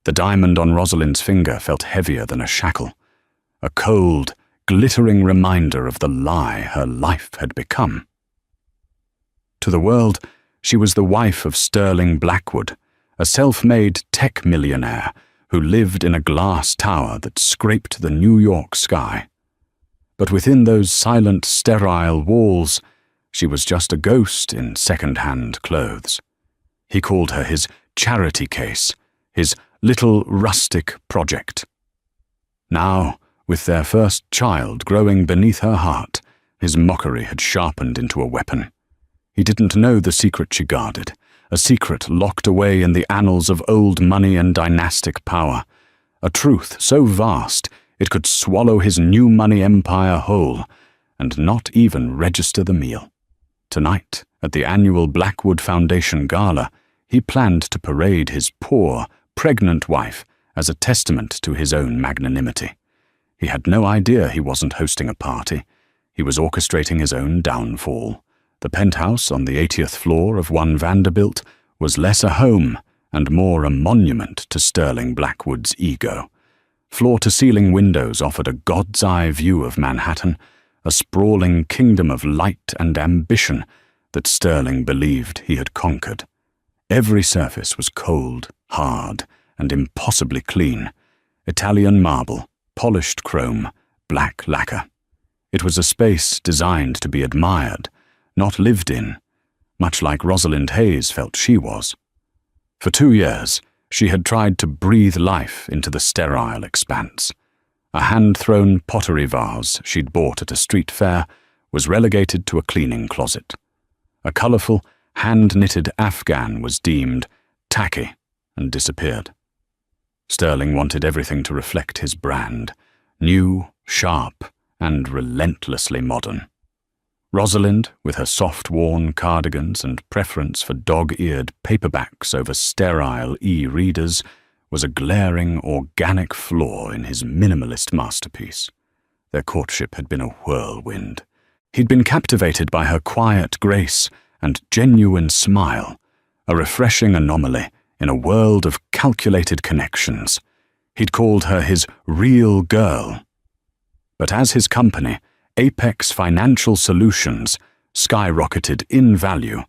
The diamond on Rosalind's finger felt heavier than a shackle, a cold, glittering reminder of the lie her life had become. To the world, she was the wife of Sterling Blackwood, a self-made tech millionaire who lived in a glass tower that scraped the New York sky. But within those silent, sterile walls, she was just a ghost in second-hand clothes. He called her his charity case, his little rustic project. Now, with their first child growing beneath her heart, his mockery had sharpened into a weapon. He didn't know the secret she guarded, a secret locked away in the annals of old money and dynastic power, a truth so vast it could swallow his new money empire whole, and not even register the meal. Tonight, at the annual Blackwood Foundation Gala, he planned to parade his poor, pregnant wife as a testament to his own magnanimity. He had no idea he wasn't hosting a party. He was orchestrating his own downfall. The penthouse on the 80th floor of One Vanderbilt was less a home and more a monument to Sterling Blackwood's ego. Floor-to-ceiling windows offered a god's-eye view of Manhattan, a sprawling kingdom of light and ambition that Sterling believed he had conquered. Every surface was cold, hard, and impossibly clean. Italian marble, polished chrome, black lacquer. It was a space designed to be admired, not lived in, much like Rosalind Hayes felt she was. For 2 years, she had tried to breathe life into the sterile expanse. A hand-thrown pottery vase she'd bought at a street fair was relegated to a cleaning closet. A colourful, hand-knitted Afghan was deemed tacky and disappeared. Sterling wanted everything to reflect his brand, new, sharp, and relentlessly modern. Rosalind, with her soft-worn cardigans and preference for dog-eared paperbacks over sterile e-readers, was a glaring, organic flaw in his minimalist masterpiece. Their courtship had been a whirlwind. He'd been captivated by her quiet grace and genuine smile, a refreshing anomaly in a world of calculated connections. He'd called her his real girl. But as his company, Apex Financial Solutions, skyrocketed in value,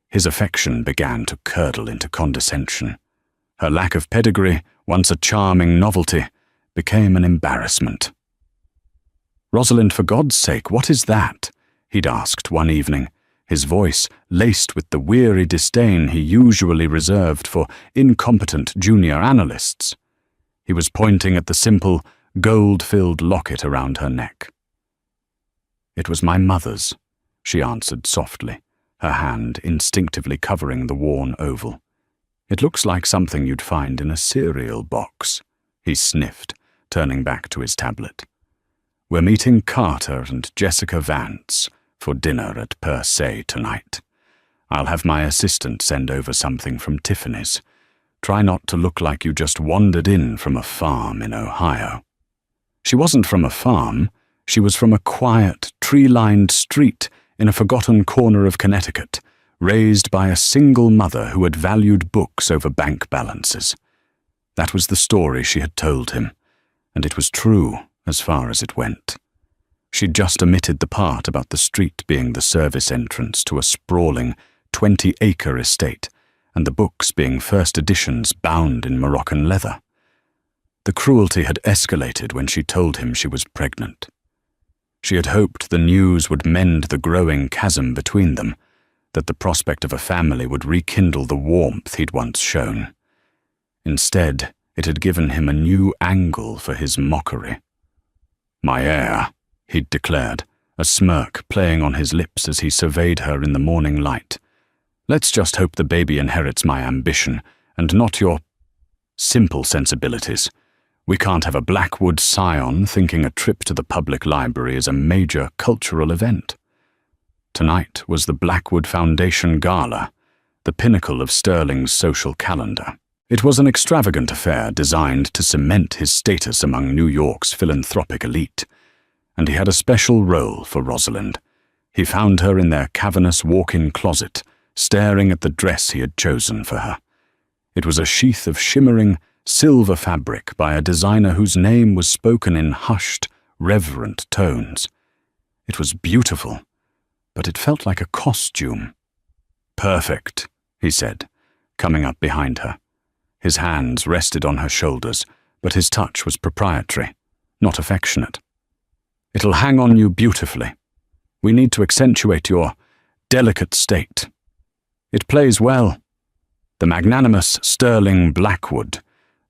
his affection began to curdle into condescension. Her lack of pedigree, once a charming novelty, became an embarrassment. "Rosalind, for God's sake, what is that?" he'd asked one evening, his voice laced with the weary disdain he usually reserved for incompetent junior analysts. He was pointing at the simple, gold-filled locket around her neck. "It was my mother's," she answered softly, her hand instinctively covering the worn oval. "It looks like something you'd find in a cereal box," he sniffed, turning back to his tablet. "We're meeting Carter and Jessica Vance for dinner at Per Se tonight. I'll have my assistant send over something from Tiffany's. Try not to look like you just wandered in from a farm in Ohio." She wasn't from a farm. She was from a quiet, tree-lined street in a forgotten corner of Connecticut, raised by a single mother who had valued books over bank balances. That was the story she had told him, and it was true as far as it went. She'd just omitted the part about the street being the service entrance to a sprawling 20-acre estate, and the books being first editions bound in Moroccan leather. The cruelty had escalated when she told him she was pregnant. She had hoped the news would mend the growing chasm between them, that the prospect of a family would rekindle the warmth he'd once shown. Instead, it had given him a new angle for his mockery. "My heir," he'd declared, a smirk playing on his lips as he surveyed her in the morning light. "Let's just hope the baby inherits my ambition, and not your simple sensibilities. We can't have a Blackwood scion thinking a trip to the public library is a major cultural event." Tonight was the Blackwood Foundation Gala, the pinnacle of Sterling's social calendar. It was an extravagant affair designed to cement his status among New York's philanthropic elite, and he had a special role for Rosalind. He found her in their cavernous walk-in closet, staring at the dress he had chosen for her. It was a sheath of shimmering, silver fabric by a designer whose name was spoken in hushed, reverent tones. It was beautiful, but it felt like a costume. "Perfect," he said, coming up behind her. His hands rested on her shoulders, but his touch was proprietary, not affectionate. "It'll hang on you beautifully. We need to accentuate your delicate state. It plays well." The magnanimous Sterling Blackwood,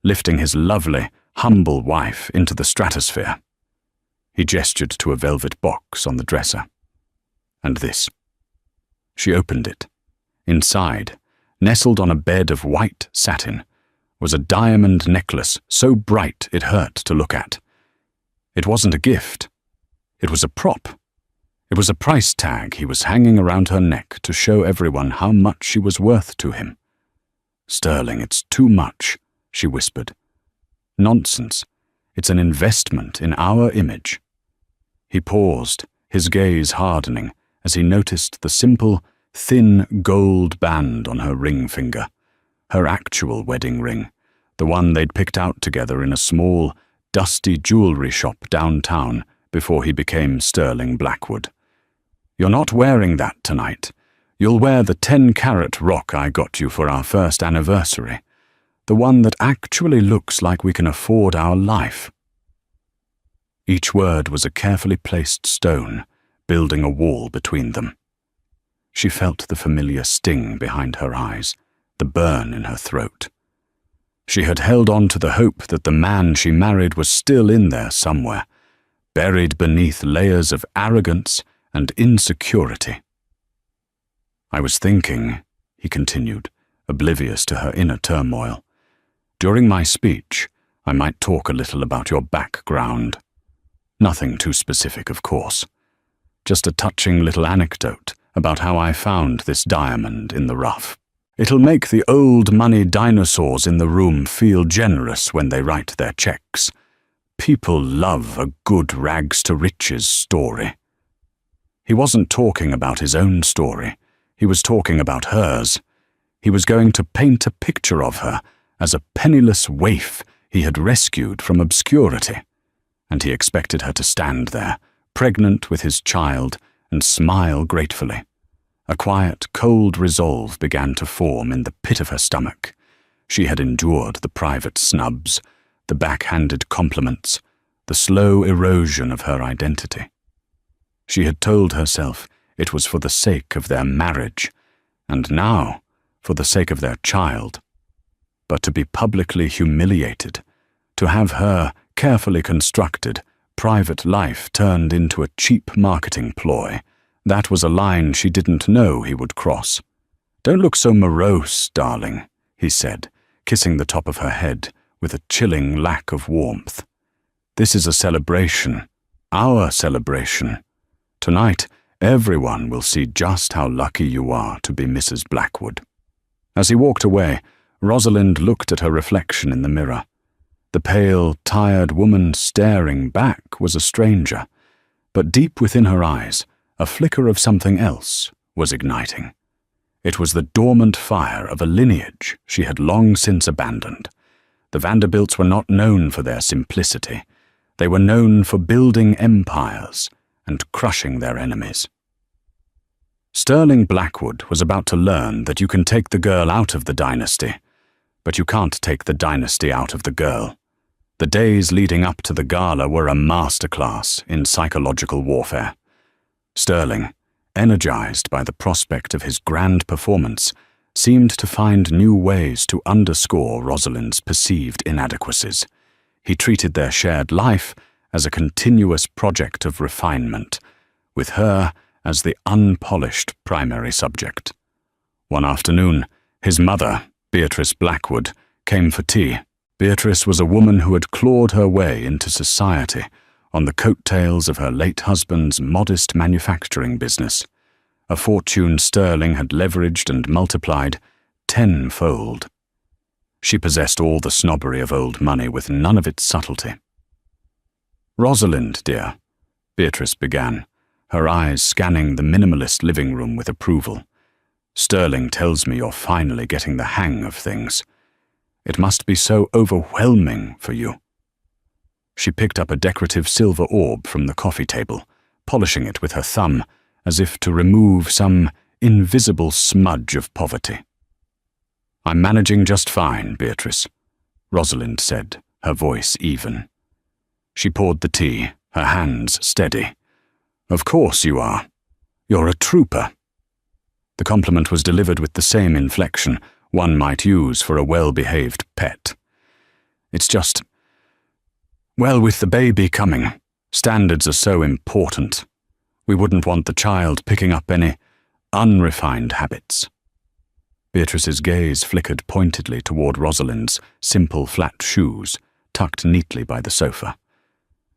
lifting his lovely, humble wife into the stratosphere. He gestured to a velvet box on the dresser. "And this." She opened it. Inside, nestled on a bed of white satin, was a diamond necklace so bright it hurt to look at. It wasn't a gift. It was a prop. It was a price tag he was hanging around her neck to show everyone how much she was worth to him. "Sterling, it's too much," she whispered. "Nonsense. It's an investment in our image." He paused, his gaze hardening, as he noticed the simple, thin gold band on her ring finger, her actual wedding ring, the one they'd picked out together in a small, dusty jewelry shop downtown before he became Sterling Blackwood. "You're not wearing that tonight. You'll wear the 10-carat rock I got you for our first anniversary, the one that actually looks like we can afford our life." Each word was a carefully placed stone, building a wall between them. She felt the familiar sting behind her eyes, the burn in her throat. She had held on to the hope that the man she married was still in there somewhere, buried beneath layers of arrogance and insecurity. "I was thinking," he continued, oblivious to her inner turmoil, "during my speech, I might talk a little about your background. Nothing too specific, of course. Just a touching little anecdote about how I found this diamond in the rough. It'll make the old money dinosaurs in the room feel generous when they write their checks. People love a good rags-to-riches story." He wasn't talking about his own story. He was talking about hers. He was going to paint a picture of her as a penniless waif he had rescued from obscurity, and he expected her to stand there, pregnant with his child, and smile gratefully. A quiet, cold resolve began to form in the pit of her stomach. She had endured the private snubs, the backhanded compliments, the slow erosion of her identity. She had told herself it was for the sake of their marriage, and now for the sake of their child. But to be publicly humiliated, to have her carefully constructed, private life turned into a cheap marketing ploy, that was a line she didn't know he would cross. "Don't look so morose, darling," he said, kissing the top of her head with a chilling lack of warmth. "This is a celebration, our celebration. Tonight, everyone will see just how lucky you are to be Mrs. Blackwood." As he walked away, Rosalind looked at her reflection in the mirror. The pale, tired woman staring back was a stranger, but deep within her eyes, a flicker of something else was igniting. It was the dormant fire of a lineage she had long since abandoned. The Vanderbilts were not known for their simplicity. They were known for building empires and crushing their enemies. Sterling Blackwood was about to learn that you can take the girl out of the dynasty, but you can't take the dynasty out of the girl. The days leading up to the gala were a masterclass in psychological warfare. Sterling, energized by the prospect of his grand performance, seemed to find new ways to underscore Rosalind's perceived inadequacies. He treated their shared life as a continuous project of refinement, with her as the unpolished primary subject. One afternoon, his mother, Beatrice Blackwood, came for tea. Beatrice was a woman who had clawed her way into society on the coattails of her late husband's modest manufacturing business, a fortune Sterling had leveraged and multiplied tenfold. She possessed all the snobbery of old money with none of its subtlety. "Rosalind, dear," Beatrice began, her eyes scanning the minimalist living room with approval. "Sterling tells me you're finally getting the hang of things. It must be so overwhelming for you." She picked up a decorative silver orb from the coffee table, polishing it with her thumb, as if to remove some invisible smudge of poverty. "I'm managing just fine, Beatrice," Rosalind said, her voice even. She poured the tea, her hands steady. "Of course you are. You're a trooper." The compliment was delivered with the same inflection one might use for a well-behaved pet. "It's just, well, with the baby coming, standards are so important. We wouldn't want the child picking up any unrefined habits." Beatrice's gaze flickered pointedly toward Rosalind's simple flat shoes, tucked neatly by the sofa.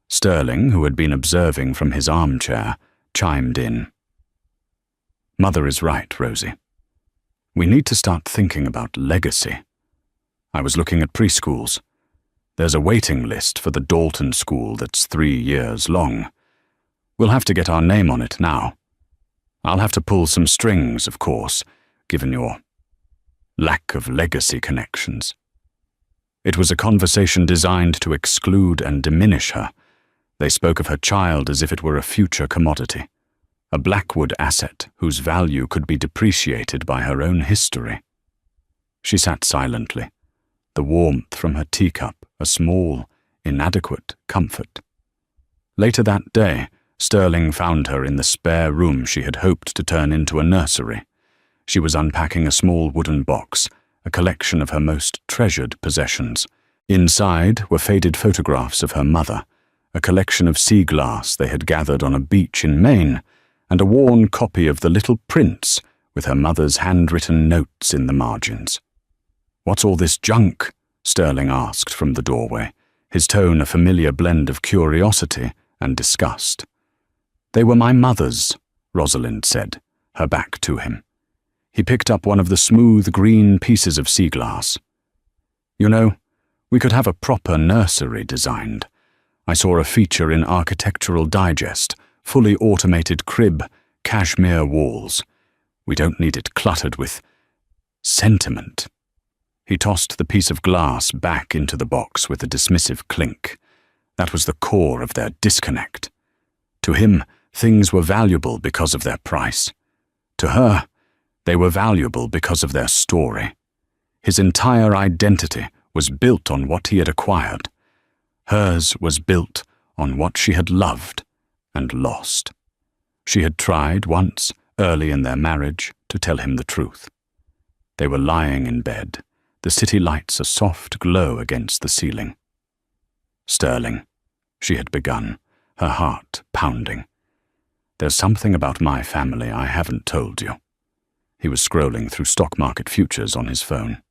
Sterling, who had been observing from his armchair, chimed in. "Mother is right, Rosie. We need to start thinking about legacy. I was looking at preschools. There's a waiting list for the Dalton school that's 3 years long. We'll have to get our name on it now. I'll have to pull some strings, of course, given your lack of legacy connections." It was a conversation designed to exclude and diminish her. They spoke of her child as if it were a future commodity, a Blackwood asset whose value could be depreciated by her own history. She sat silently, the warmth from her teacup a small, inadequate comfort. Later that day, Sterling found her in the spare room she had hoped to turn into a nursery. She was unpacking a small wooden box, a collection of her most treasured possessions. Inside were faded photographs of her mother, a collection of sea glass they had gathered on a beach in Maine, and a worn copy of The Little Prince with her mother's handwritten notes in the margins. "What's all this junk?" Sterling asked from the doorway, his tone a familiar blend of curiosity and disgust. "They were my mother's," Rosalind said, her back to him. He picked up one of the smooth green pieces of sea glass. "You know, we could have a proper nursery designed. I saw a feature in Architectural Digest, fully automated crib, cashmere walls. We don't need it cluttered with sentiment." He tossed the piece of glass back into the box with a dismissive clink. That was the core of their disconnect. To him, things were valuable because of their price. To her, they were valuable because of their story. His entire identity was built on what he had acquired. Hers was built on what she had loved and lost. She had tried once, early in their marriage, to tell him the truth. They were lying in bed, the city lights a soft glow against the ceiling. "Sterling," she had begun, her heart pounding. "There's something about my family I haven't told you." He was scrolling through stock market futures on his phone.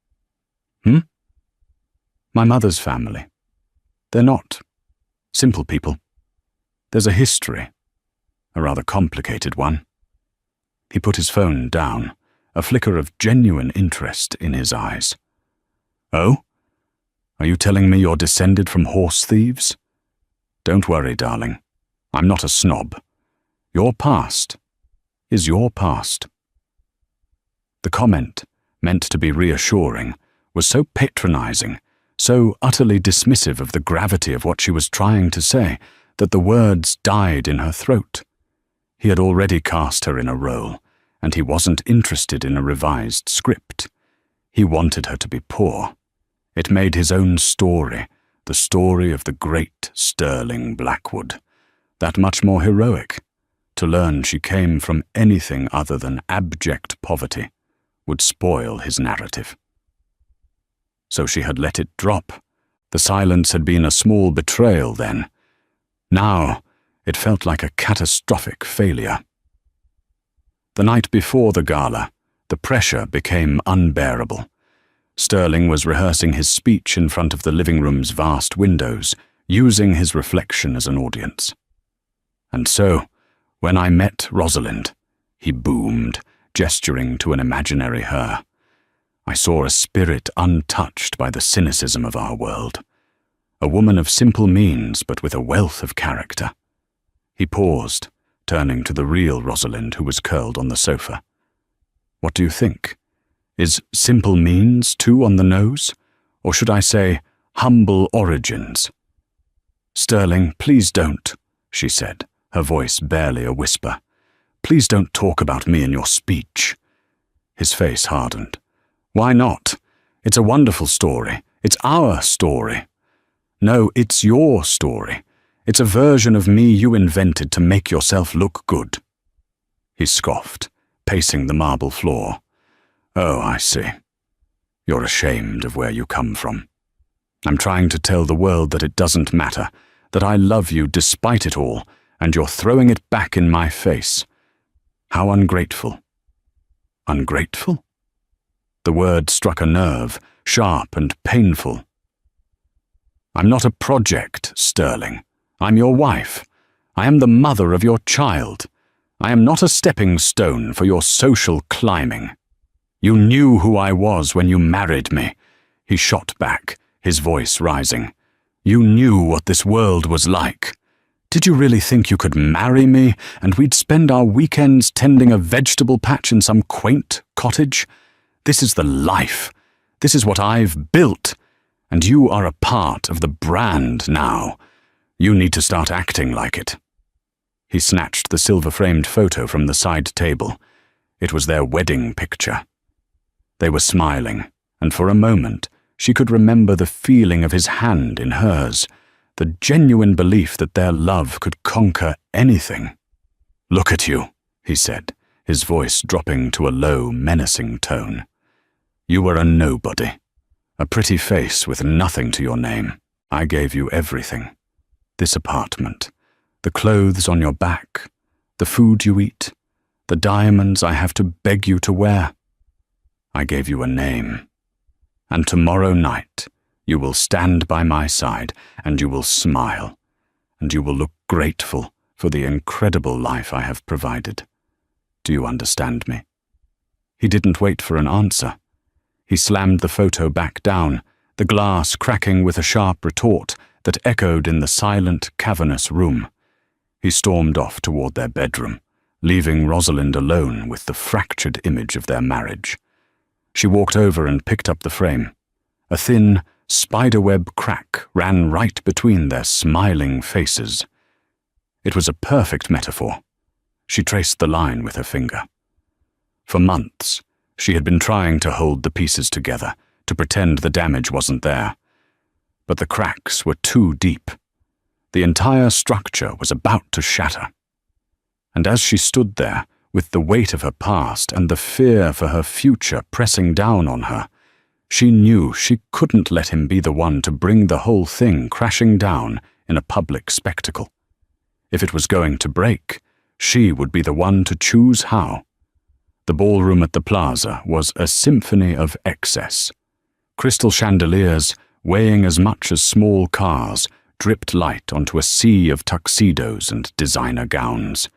"My mother's family. They're not simple people. There's a history, a rather complicated one." He put his phone down, a flicker of genuine interest in his eyes. "Oh? Are you telling me you're descended from horse thieves? Don't worry, darling. I'm not a snob. Your past is your past." The comment, meant to be reassuring, was so patronizing, so utterly dismissive of the gravity of what she was trying to say, that the words died in her throat. He had already cast her in a role, and he wasn't interested in a revised script. He wanted her to be poor. It made his own story, the story of the great Sterling Blackwood, that much more heroic. To learn she came from anything other than abject poverty would spoil his narrative. So she had let it drop. The silence had been a small betrayal then. Now it felt like a catastrophic failure. The night before the gala, the pressure became unbearable. Sterling was rehearsing his speech in front of the living room's vast windows, using his reflection as an audience. "And so, when I met Rosalind," he boomed, gesturing to an imaginary her, "I saw a spirit untouched by the cynicism of our world. A woman of simple means, but with a wealth of character." He paused, turning to the real Rosalind, who was curled on the sofa. "What do you think? Is simple means too on the nose? Or should I say, humble origins? "Sterling, please don't," she said, her voice barely a whisper. "Please don't talk about me in your speech." His face hardened. "Why not? It's a wonderful story. It's our story." "No, it's your story. It's a version of me you invented to make yourself look good." He scoffed, pacing the marble floor. "Oh, I see. You're ashamed of where you come from. I'm trying to tell the world that it doesn't matter, that I love you despite it all, and you're throwing it back in my face. How ungrateful." "Ungrateful?" The word struck a nerve, sharp and painful. "I'm not a project, Sterling. I'm your wife. I am the mother of your child. I am not a stepping stone for your social climbing. You knew who I was when you married me." He shot back, his voice rising. "You knew what this world was like. Did you really think you could marry me and we'd spend our weekends tending a vegetable patch in some quaint cottage? This is the life. This is what I've built. And you are a part of the brand now. You need to start acting like it." He snatched the silver-framed photo from the side table. It was their wedding picture. They were smiling, and for a moment she could remember the feeling of his hand in hers, the genuine belief that their love could conquer anything. "Look at you," he said, his voice dropping to a low, menacing tone. "You were a nobody, a pretty face with nothing to your name. I gave you everything. This apartment, the clothes on your back, the food you eat, the diamonds I have to beg you to wear. I gave you a name. And tomorrow night, you will stand by my side, and you will smile, and you will look grateful for the incredible life I have provided. Do you understand me?" He didn't wait for an answer. He slammed the photo back down, the glass cracking with a sharp retort that echoed in the silent, cavernous room. He stormed off toward their bedroom, leaving Rosalind alone with the fractured image of their marriage. She walked over and picked up the frame. A thin, spiderweb crack ran right between their smiling faces. It was a perfect metaphor. She traced the line with her finger. For months, she had been trying to hold the pieces together, to pretend the damage wasn't there. But the cracks were too deep. The entire structure was about to shatter. And as she stood there, with the weight of her past and the fear for her future pressing down on her, she knew she couldn't let him be the one to bring the whole thing crashing down in a public spectacle. If it was going to break, she would be the one to choose how. The ballroom at the plaza was a symphony of excess. Crystal chandeliers, weighing as much as small cars, dripped light onto a sea of tuxedos and designer gowns.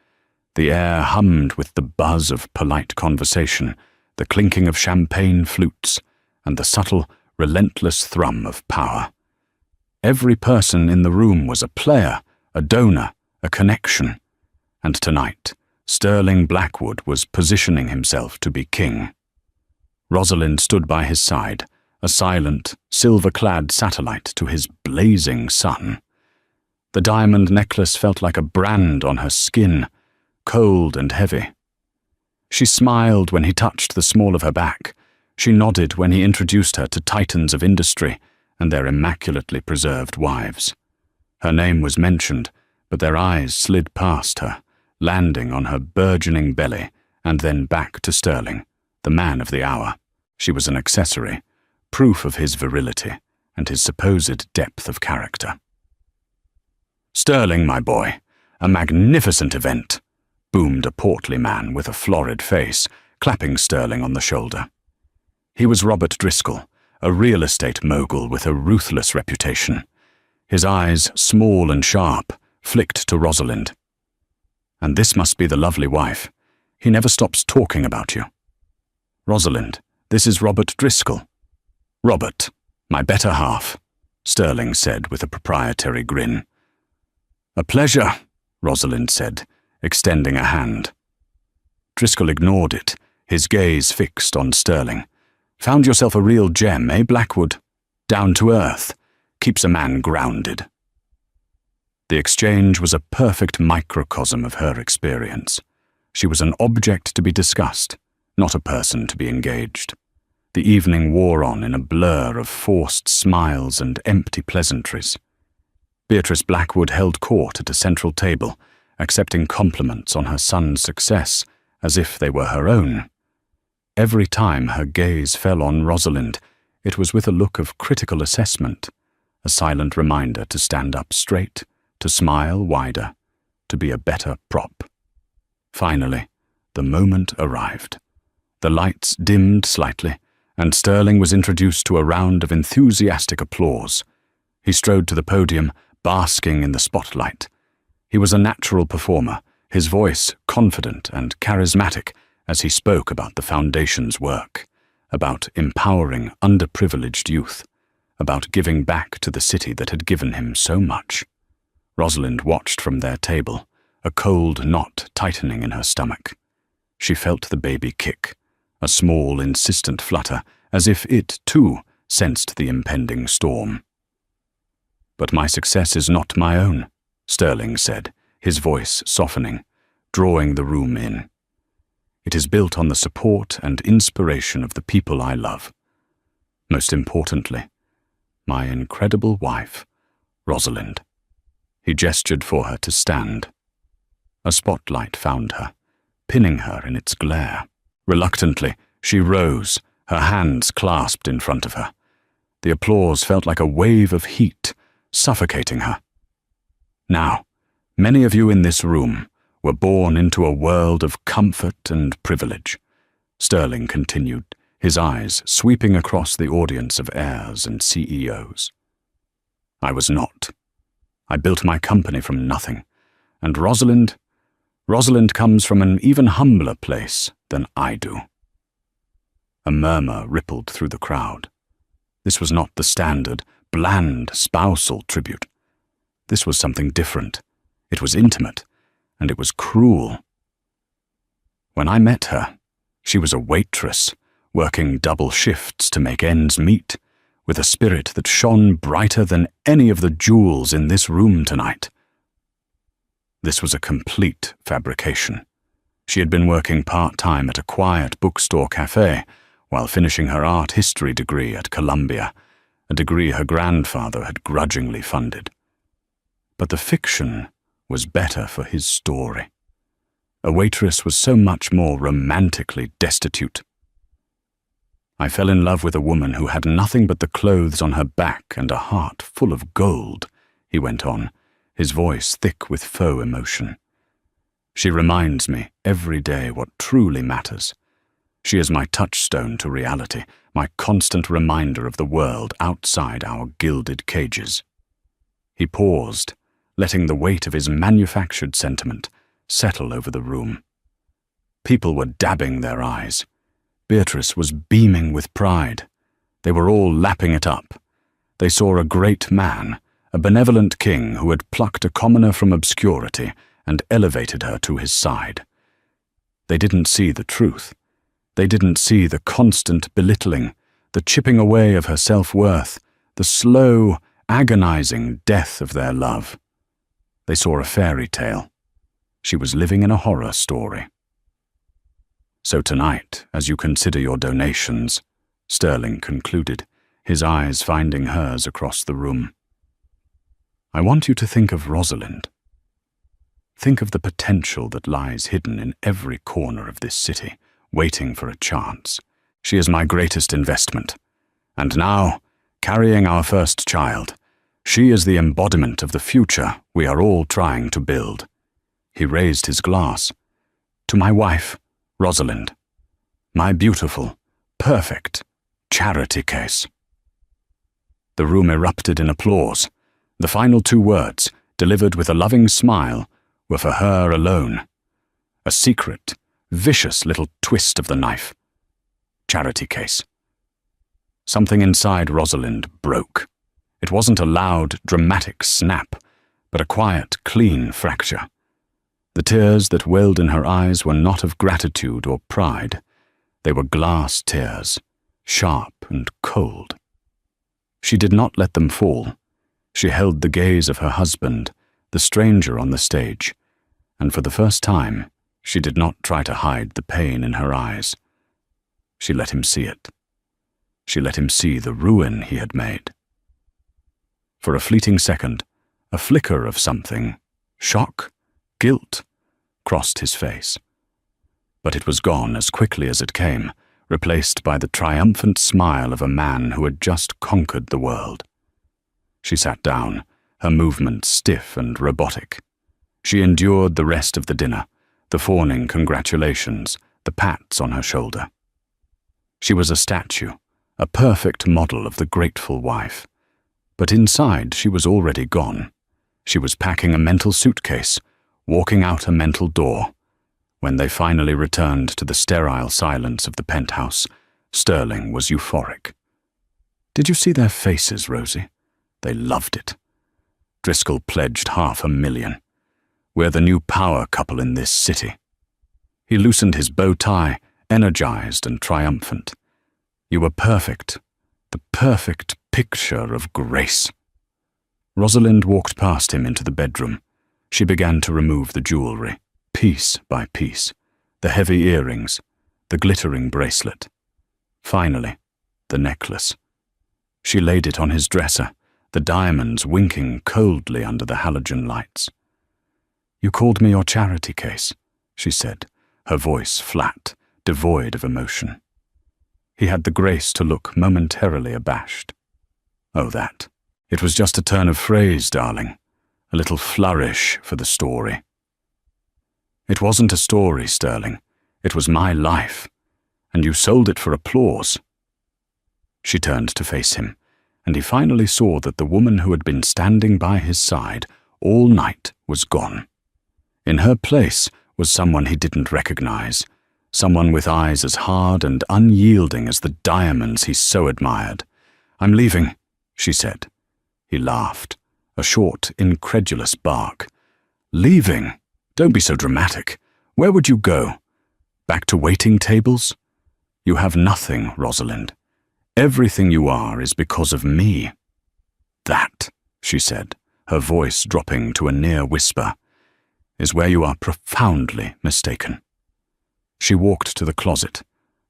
The air hummed with the buzz of polite conversation, the clinking of champagne flutes, and the subtle, relentless thrum of power. Every person in the room was a player, a donor, a connection. And tonight, Sterling Blackwood was positioning himself to be king. Rosalind stood by his side, a silent, silver-clad satellite to his blazing sun. The diamond necklace felt like a brand on her skin, cold and heavy. She smiled when he touched the small of her back. She nodded when he introduced her to titans of industry and their immaculately preserved wives. Her name was mentioned, but their eyes slid past her, landing on her burgeoning belly and then back to Sterling, the man of the hour. She was an accessory, proof of his virility and his supposed depth of character. "Sterling, my boy, a magnificent event," boomed a portly man with a florid face, clapping Sterling on the shoulder. He was Robert Driscoll, a real estate mogul with a ruthless reputation. His eyes, small and sharp, flicked to Rosalind. "And this must be the lovely wife. He never stops talking about you." "Rosalind, this is Robert Driscoll." "Robert, my better half," Sterling said with a proprietary grin. "A pleasure," Rosalind said, extending a hand. Driscoll ignored it, his gaze fixed on Sterling. "Found yourself a real gem, eh, Blackwood?" down to earth, keeps a man grounded. The exchange was a perfect microcosm of her experience. She was an object to be discussed, not a person to be engaged. The evening wore on in a blur of forced smiles and empty pleasantries. Beatrice Blackwood held court at a central table, accepting compliments on her son's success as if they were her own. Every time her gaze fell on Rosalind, it was with a look of critical assessment, a silent reminder to stand up straight, to smile wider, to be a better prop. Finally, the moment arrived. The lights dimmed slightly, and Sterling was introduced to a round of enthusiastic applause. He strode to the podium, basking in the spotlight. He was a natural performer, his voice confident and charismatic as he spoke about the Foundation's work, about empowering underprivileged youth, about giving back to the city that had given him so much. Rosalind watched from their table, a cold knot tightening in her stomach. She felt the baby kick, a small, insistent flutter, as if it, too, sensed the impending storm. "But my success is not my own," Sterling said, his voice softening, drawing the room in. "It is built on the support and inspiration of the people I love. Most importantly, my incredible wife, Rosalind." He gestured for her to stand. A spotlight found her, pinning her in its glare. Reluctantly, she rose, her hands clasped in front of her. The applause felt like a wave of heat, suffocating her. "Now, many of you in this room were born into a world of comfort and privilege," Sterling continued, his eyes sweeping across the audience of heirs and CEOs. "I was not. I built my company from nothing, and Rosalind comes from an even humbler place than I do." A murmur rippled through the crowd. This was not the standard, bland spousal tribute. This was something different. It was intimate, and it was cruel. When I met her, she was a waitress, working double shifts to make ends meet, with a spirit that shone brighter than any of the jewels in this room tonight. This was a complete fabrication. She had been working part-time at a quiet bookstore cafe while finishing her art history degree at Columbia, a degree her grandfather had grudgingly funded. But the fiction was better for his story. A waitress was so much more romantically destitute. "I fell in love with a woman who had nothing but the clothes on her back and a heart full of gold," he went on, his voice thick with faux emotion. "She reminds me every day what truly matters. She is my touchstone to reality, my constant reminder of the world outside our gilded cages." He paused, letting the weight of his manufactured sentiment settle over the room. People were dabbing their eyes. Beatrice was beaming with pride. They were all lapping it up. They saw a great man, a benevolent king who had plucked a commoner from obscurity and elevated her to his side. They didn't see the truth. They didn't see the constant belittling, the chipping away of her self-worth, the slow, agonizing death of their love. They saw a fairy tale. She was living in a horror story. "So tonight, as you consider your donations," Sterling concluded, his eyes finding hers across the room, "I want you to think of Rosalind. Think of the potential that lies hidden in every corner of this city, waiting for a chance. She is my greatest investment. And now, carrying our first child, she is the embodiment of the future we are all trying to build." He raised his glass. "To my wife, Rosalind, my beautiful, perfect charity case." The room erupted in applause. The final two words, delivered with a loving smile, were for her alone. A secret, vicious little twist of the knife. Charity case. Something inside Rosalind broke. It wasn't a loud, dramatic snap, but a quiet, clean fracture. The tears that welled in her eyes were not of gratitude or pride. They were glass tears, sharp and cold. She did not let them fall. She held the gaze of her husband, the stranger on the stage, and for the first time, she did not try to hide the pain in her eyes. She let him see it. She let him see the ruin he had made. For a fleeting second, a flicker of something, shock, guilt, crossed his face. But it was gone as quickly as it came, replaced by the triumphant smile of a man who had just conquered the world. She sat down, her movements stiff and robotic. She endured the rest of the dinner, the fawning congratulations, the pats on her shoulder. She was a statue, a perfect model of the grateful wife. But inside she was already gone. She was packing a mental suitcase, walking out a mental door. When they finally returned to the sterile silence of the penthouse, Sterling was euphoric. Did you see their faces, Rosie? They loved it. Driscoll pledged $500,000. We're the new power couple in this city. He loosened his bow tie, energized and triumphant. You were perfect, the perfect picture of grace. Rosalind walked past him into the bedroom. She began to remove the jewelry, piece by piece, the heavy earrings, the glittering bracelet. Finally, the necklace. She laid it on his dresser, the diamonds winking coldly under the halogen lights. You called me your charity case, she said, her voice flat, devoid of emotion. He had the grace to look momentarily abashed. Oh, that. It was just a turn of phrase, darling. A little flourish for the story. It wasn't a story, Sterling. It was my life. And you sold it for applause. She turned to face him, and he finally saw that the woman who had been standing by his side all night was gone. In her place was someone he didn't recognize, someone with eyes as hard and unyielding as the diamonds he so admired. I'm leaving, she said. He laughed, a short, incredulous bark. Leaving? Don't be so dramatic. Where would you go? Back to waiting tables? You have nothing, Rosalind. Everything you are is because of me. That, she said, her voice dropping to a near whisper, is where you are profoundly mistaken. She walked to the closet,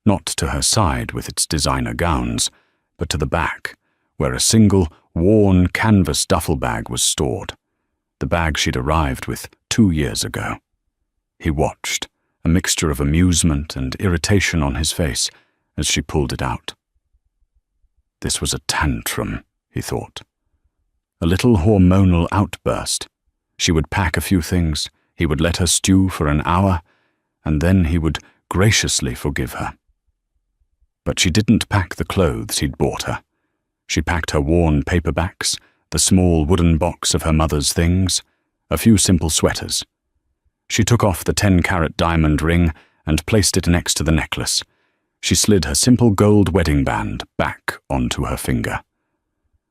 not to her side with its designer gowns, but to the back, where a single, worn canvas duffel bag was stored, the bag she'd arrived with 2 years ago. He watched, a mixture of amusement and irritation on his face, as she pulled it out. This was a tantrum, he thought. A little hormonal outburst. She would pack a few things, he would let her stew for an hour, and then he would graciously forgive her. But she didn't pack the clothes he'd bought her. She packed her worn paperbacks, the small wooden box of her mother's things, a few simple sweaters. She took off the 10-carat diamond ring and placed it next to the necklace. She slid her simple gold wedding band back onto her finger.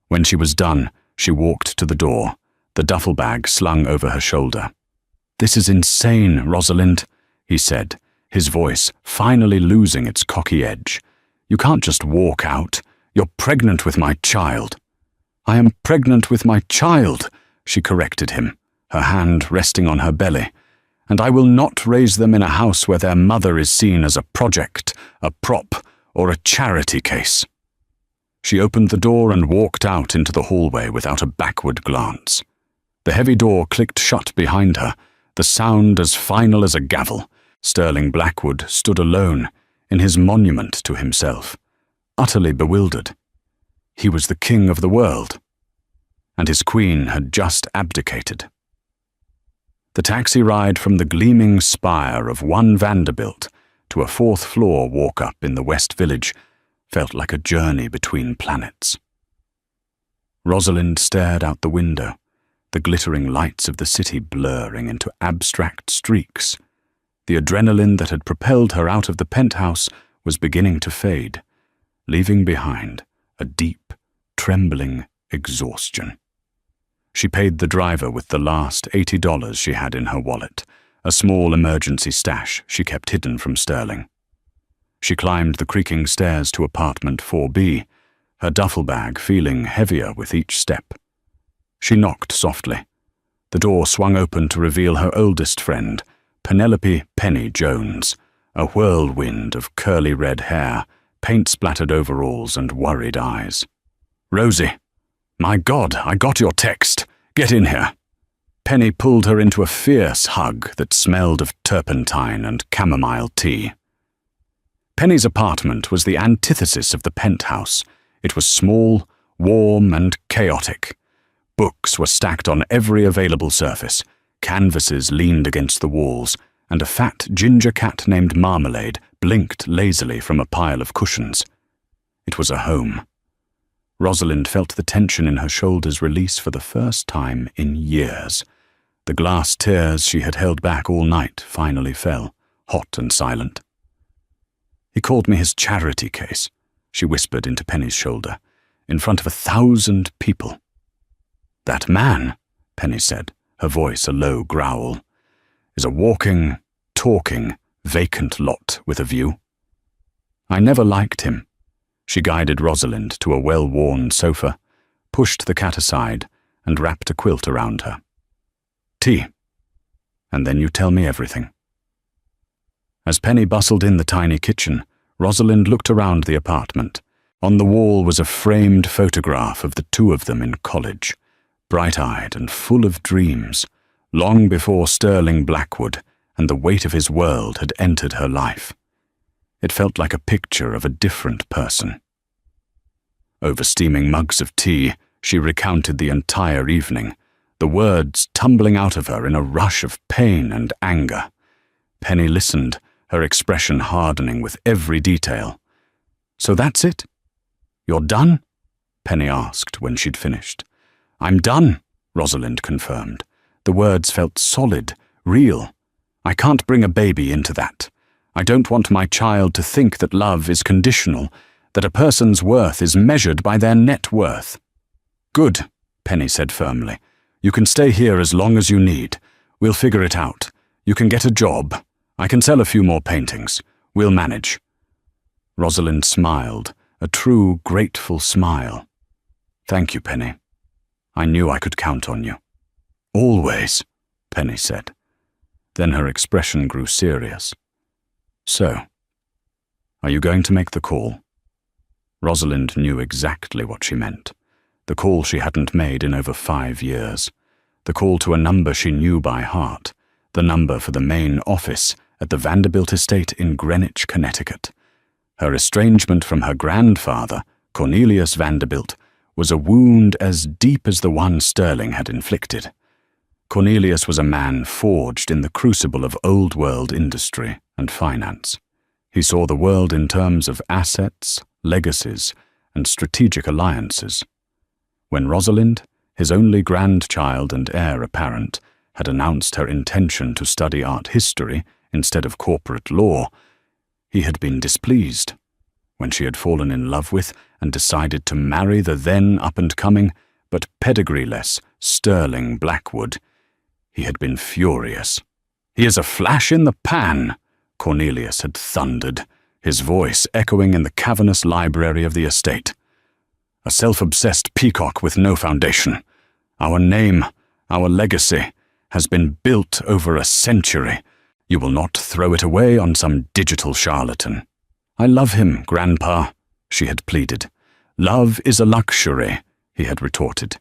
When she was done, she walked to the door, the duffel bag slung over her shoulder. This is insane, Rosalind, he said, his voice finally losing its cocky edge. You can't just walk out. You're pregnant with my child. I am pregnant with my child, she corrected him, her hand resting on her belly. And I will not raise them in a house where their mother is seen as a project, a prop, or a charity case. She opened the door and walked out into the hallway without a backward glance. The heavy door clicked shut behind her, the sound as final as a gavel. Sterling Blackwood stood alone, in his monument to himself, utterly bewildered. He was the king of the world, and his queen had just abdicated. The taxi ride from the gleaming spire of One Vanderbilt to a 4th-floor walk-up in the West Village felt like a journey between planets. Rosalind stared out the window, the glittering lights of the city blurring into abstract streaks. The adrenaline that had propelled her out of the penthouse was beginning to fade, leaving behind a deep, trembling exhaustion. She paid the driver with the last $80 she had in her wallet, a small emergency stash she kept hidden from Sterling. She climbed the creaking stairs to apartment 4B, her duffel bag feeling heavier with each step. She knocked softly. The door swung open to reveal her oldest friend, Penelope Penny Jones, a whirlwind of curly red hair, paint-splattered overalls and worried eyes. "Rosie, my God, I got your text. Get in here." Penny pulled her into a fierce hug that smelled of turpentine and chamomile tea. Penny's apartment was the antithesis of the penthouse. It was small, warm, and chaotic. Books were stacked on every available surface, canvases leaned against the walls, and a fat ginger cat named Marmalade blinked lazily from a pile of cushions. It was a home. Rosalind felt the tension in her shoulders release for the first time in years. The glass tears she had held back all night finally fell, hot and silent. "He called me his charity case," she whispered into Penny's shoulder, "in front of 1,000 people. "That man," Penny said, her voice a low growl, "is a walking, talking, vacant lot with a view." "I never liked him." She guided Rosalind to a well-worn sofa, pushed the cat aside, and wrapped a quilt around her. "Tea. And then you tell me everything." As Penny bustled in the tiny kitchen, Rosalind looked around the apartment. On the wall was a framed photograph of the two of them in college, bright-eyed and full of dreams, long before Sterling Blackwood and the weight of his world had entered her life. It felt like a picture of a different person. Over steaming mugs of tea, she recounted the entire evening, the words tumbling out of her in a rush of pain and anger. Penny listened, her expression hardening with every detail. "So that's it? You're done?" Penny asked when she'd finished. "I'm done," Rosalind confirmed. The words felt solid, real. "I can't bring a baby into that. I don't want my child to think that love is conditional, that a person's worth is measured by their net worth." "Good," Penny said firmly. "You can stay here as long as you need. We'll figure it out. You can get a job. I can sell a few more paintings. We'll manage." Rosalind smiled, a true, grateful smile. "Thank you, Penny. I knew I could count on you." "Always," Penny said. Then her expression grew serious. "So, are you going to make the call?" Rosalind knew exactly what she meant. The call she hadn't made in over 5 years. The call to a number she knew by heart. The number for the main office at the Vanderbilt estate in Greenwich, Connecticut. Her estrangement from her grandfather, Cornelius Vanderbilt, was a wound as deep as the one Sterling had inflicted. Cornelius was a man forged in the crucible of old-world industry and finance. He saw the world in terms of assets, legacies, and strategic alliances. When Rosalind, his only grandchild and heir apparent, had announced her intention to study art history instead of corporate law, he had been displeased. When she had fallen in love with and decided to marry the then up-and-coming, but pedigree-less, Sterling Blackwood, he had been furious. "He is a flash in the pan," Cornelius had thundered, his voice echoing in the cavernous library of the estate. "A self-obsessed peacock with no foundation. Our name, our legacy, has been built over a century. You will not throw it away on some digital charlatan." "I love him, Grandpa," she had pleaded. "Love is a luxury," he had retorted.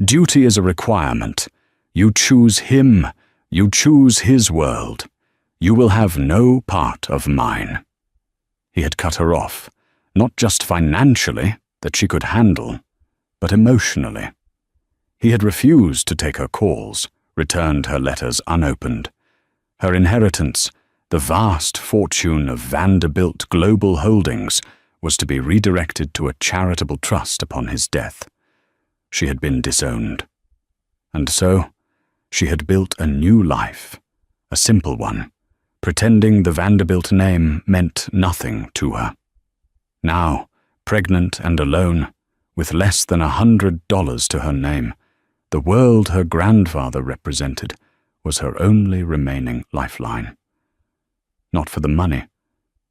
"Duty is a requirement. You choose him. You choose his world. You will have no part of mine." He had cut her off, not just financially, that she could handle, but emotionally. He had refused to take her calls, returned her letters unopened. Her inheritance, the vast fortune of Vanderbilt Global Holdings, was to be redirected to a charitable trust upon his death. She had been disowned. And so, she had built a new life, a simple one, pretending the Vanderbilt name meant nothing to her. Now, pregnant and alone, with less than $100 to her name, the world her grandfather represented was her only remaining lifeline. Not for the money,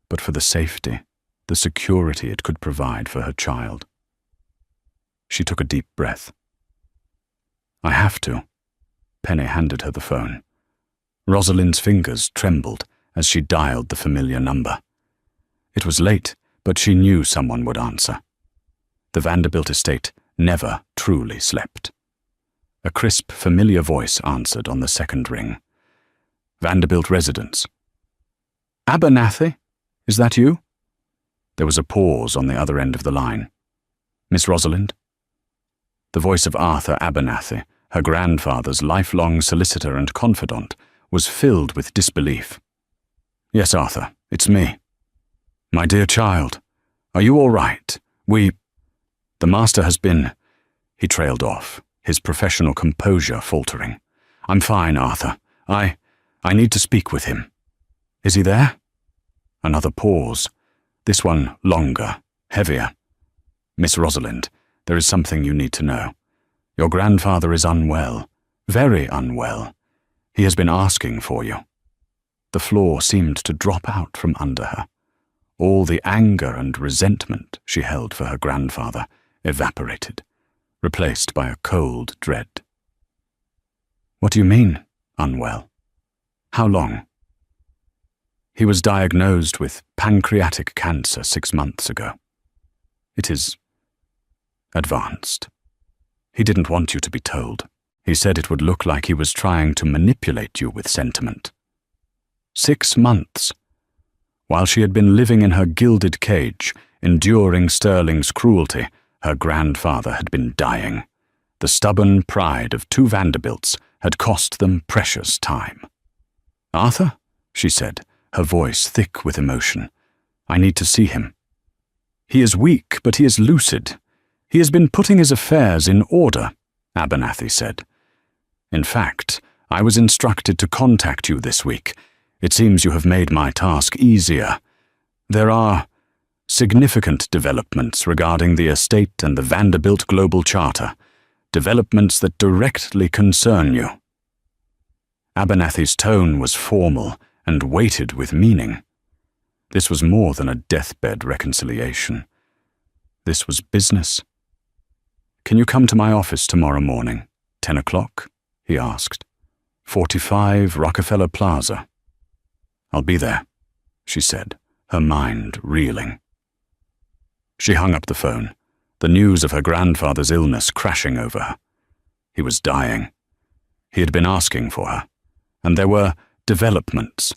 but for the safety, the security it could provide for her child. She took a deep breath. "I have to." Penny handed her the phone. Rosalind's fingers trembled as she dialed the familiar number. It was late, but she knew someone would answer. The Vanderbilt estate never truly slept. A crisp, familiar voice answered on the second ring. "Vanderbilt residence." "Abernathy? Is that you?" There was a pause on the other end of the line. "Miss Rosalind?" The voice of Arthur Abernathy, her grandfather's lifelong solicitor and confidant, was filled with disbelief. "Yes, Arthur, it's me." "My dear child, are you all right? The master has been—" He trailed off, his professional composure faltering. "I'm fine, Arthur. I need to speak with him." "Is he there?" Another pause, this one longer, heavier. "Miss Rosalind, there is something you need to know. Your grandfather is unwell, very unwell. He has been asking for you." The floor seemed to drop out from under her. All the anger and resentment she held for her grandfather evaporated, replaced by a cold dread. "What do you mean, unwell? How long?" "He was diagnosed with pancreatic cancer 6 months ago. It is advanced. He didn't want you to be told. He said it would look like he was trying to manipulate you with sentiment." 6 months. While she had been living in her gilded cage, enduring Sterling's cruelty, her grandfather had been dying. The stubborn pride of 2 Vanderbilts had cost them precious time. "Arthur," she said, her voice thick with emotion, "I need to see him." "He is weak, but he is lucid. He has been putting his affairs in order," Abernathy said. "In fact, I was instructed to contact you this week. It seems you have made my task easier. There are significant developments regarding the estate and the Vanderbilt Global Charter, developments that directly concern you." Abernathy's tone was formal and weighted with meaning. This was more than a deathbed reconciliation. This was business. "Can you come to my office tomorrow morning, 10 o'clock?" he asked. 45 Rockefeller Plaza. "I'll be there," she said, her mind reeling. She hung up the phone, the news of her grandfather's illness crashing over her. He was dying. He had been asking for her, and there were developments.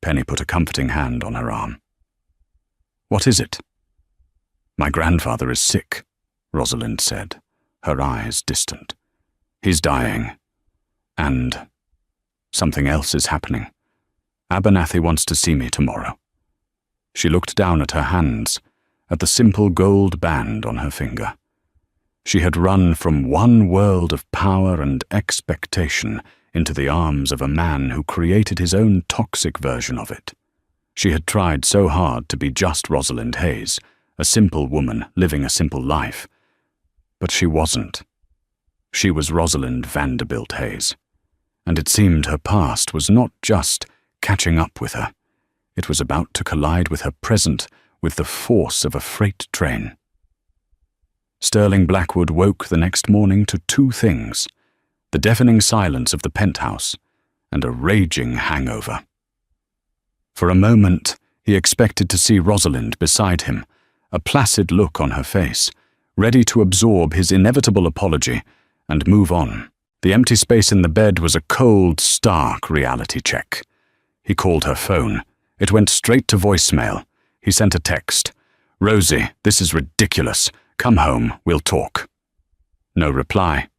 Penny put a comforting hand on her arm. "What is it?" "My grandfather is sick," Rosalind said, her eyes distant. "He's dying. And something else is happening. Abernathy wants to see me tomorrow." She looked down at her hands, at the simple gold band on her finger. She had run from one world of power and expectation into the arms of a man who created his own toxic version of it. She had tried so hard to be just Rosalind Hayes, a simple woman living a simple life. But she wasn't. She was Rosalind Vanderbilt Hayes, and it seemed her past was not just catching up with her. It was about to collide with her present with the force of a freight train. Sterling Blackwood woke the next morning to 2 things: the deafening silence of the penthouse and a raging hangover. For a moment, he expected to see Rosalind beside him, a placid look on her face, ready to absorb his inevitable apology and move on. The empty space in the bed was a cold, stark reality check. He called her phone. It went straight to voicemail. He sent a text. "Rosie, this is ridiculous. Come home, we'll talk." No reply.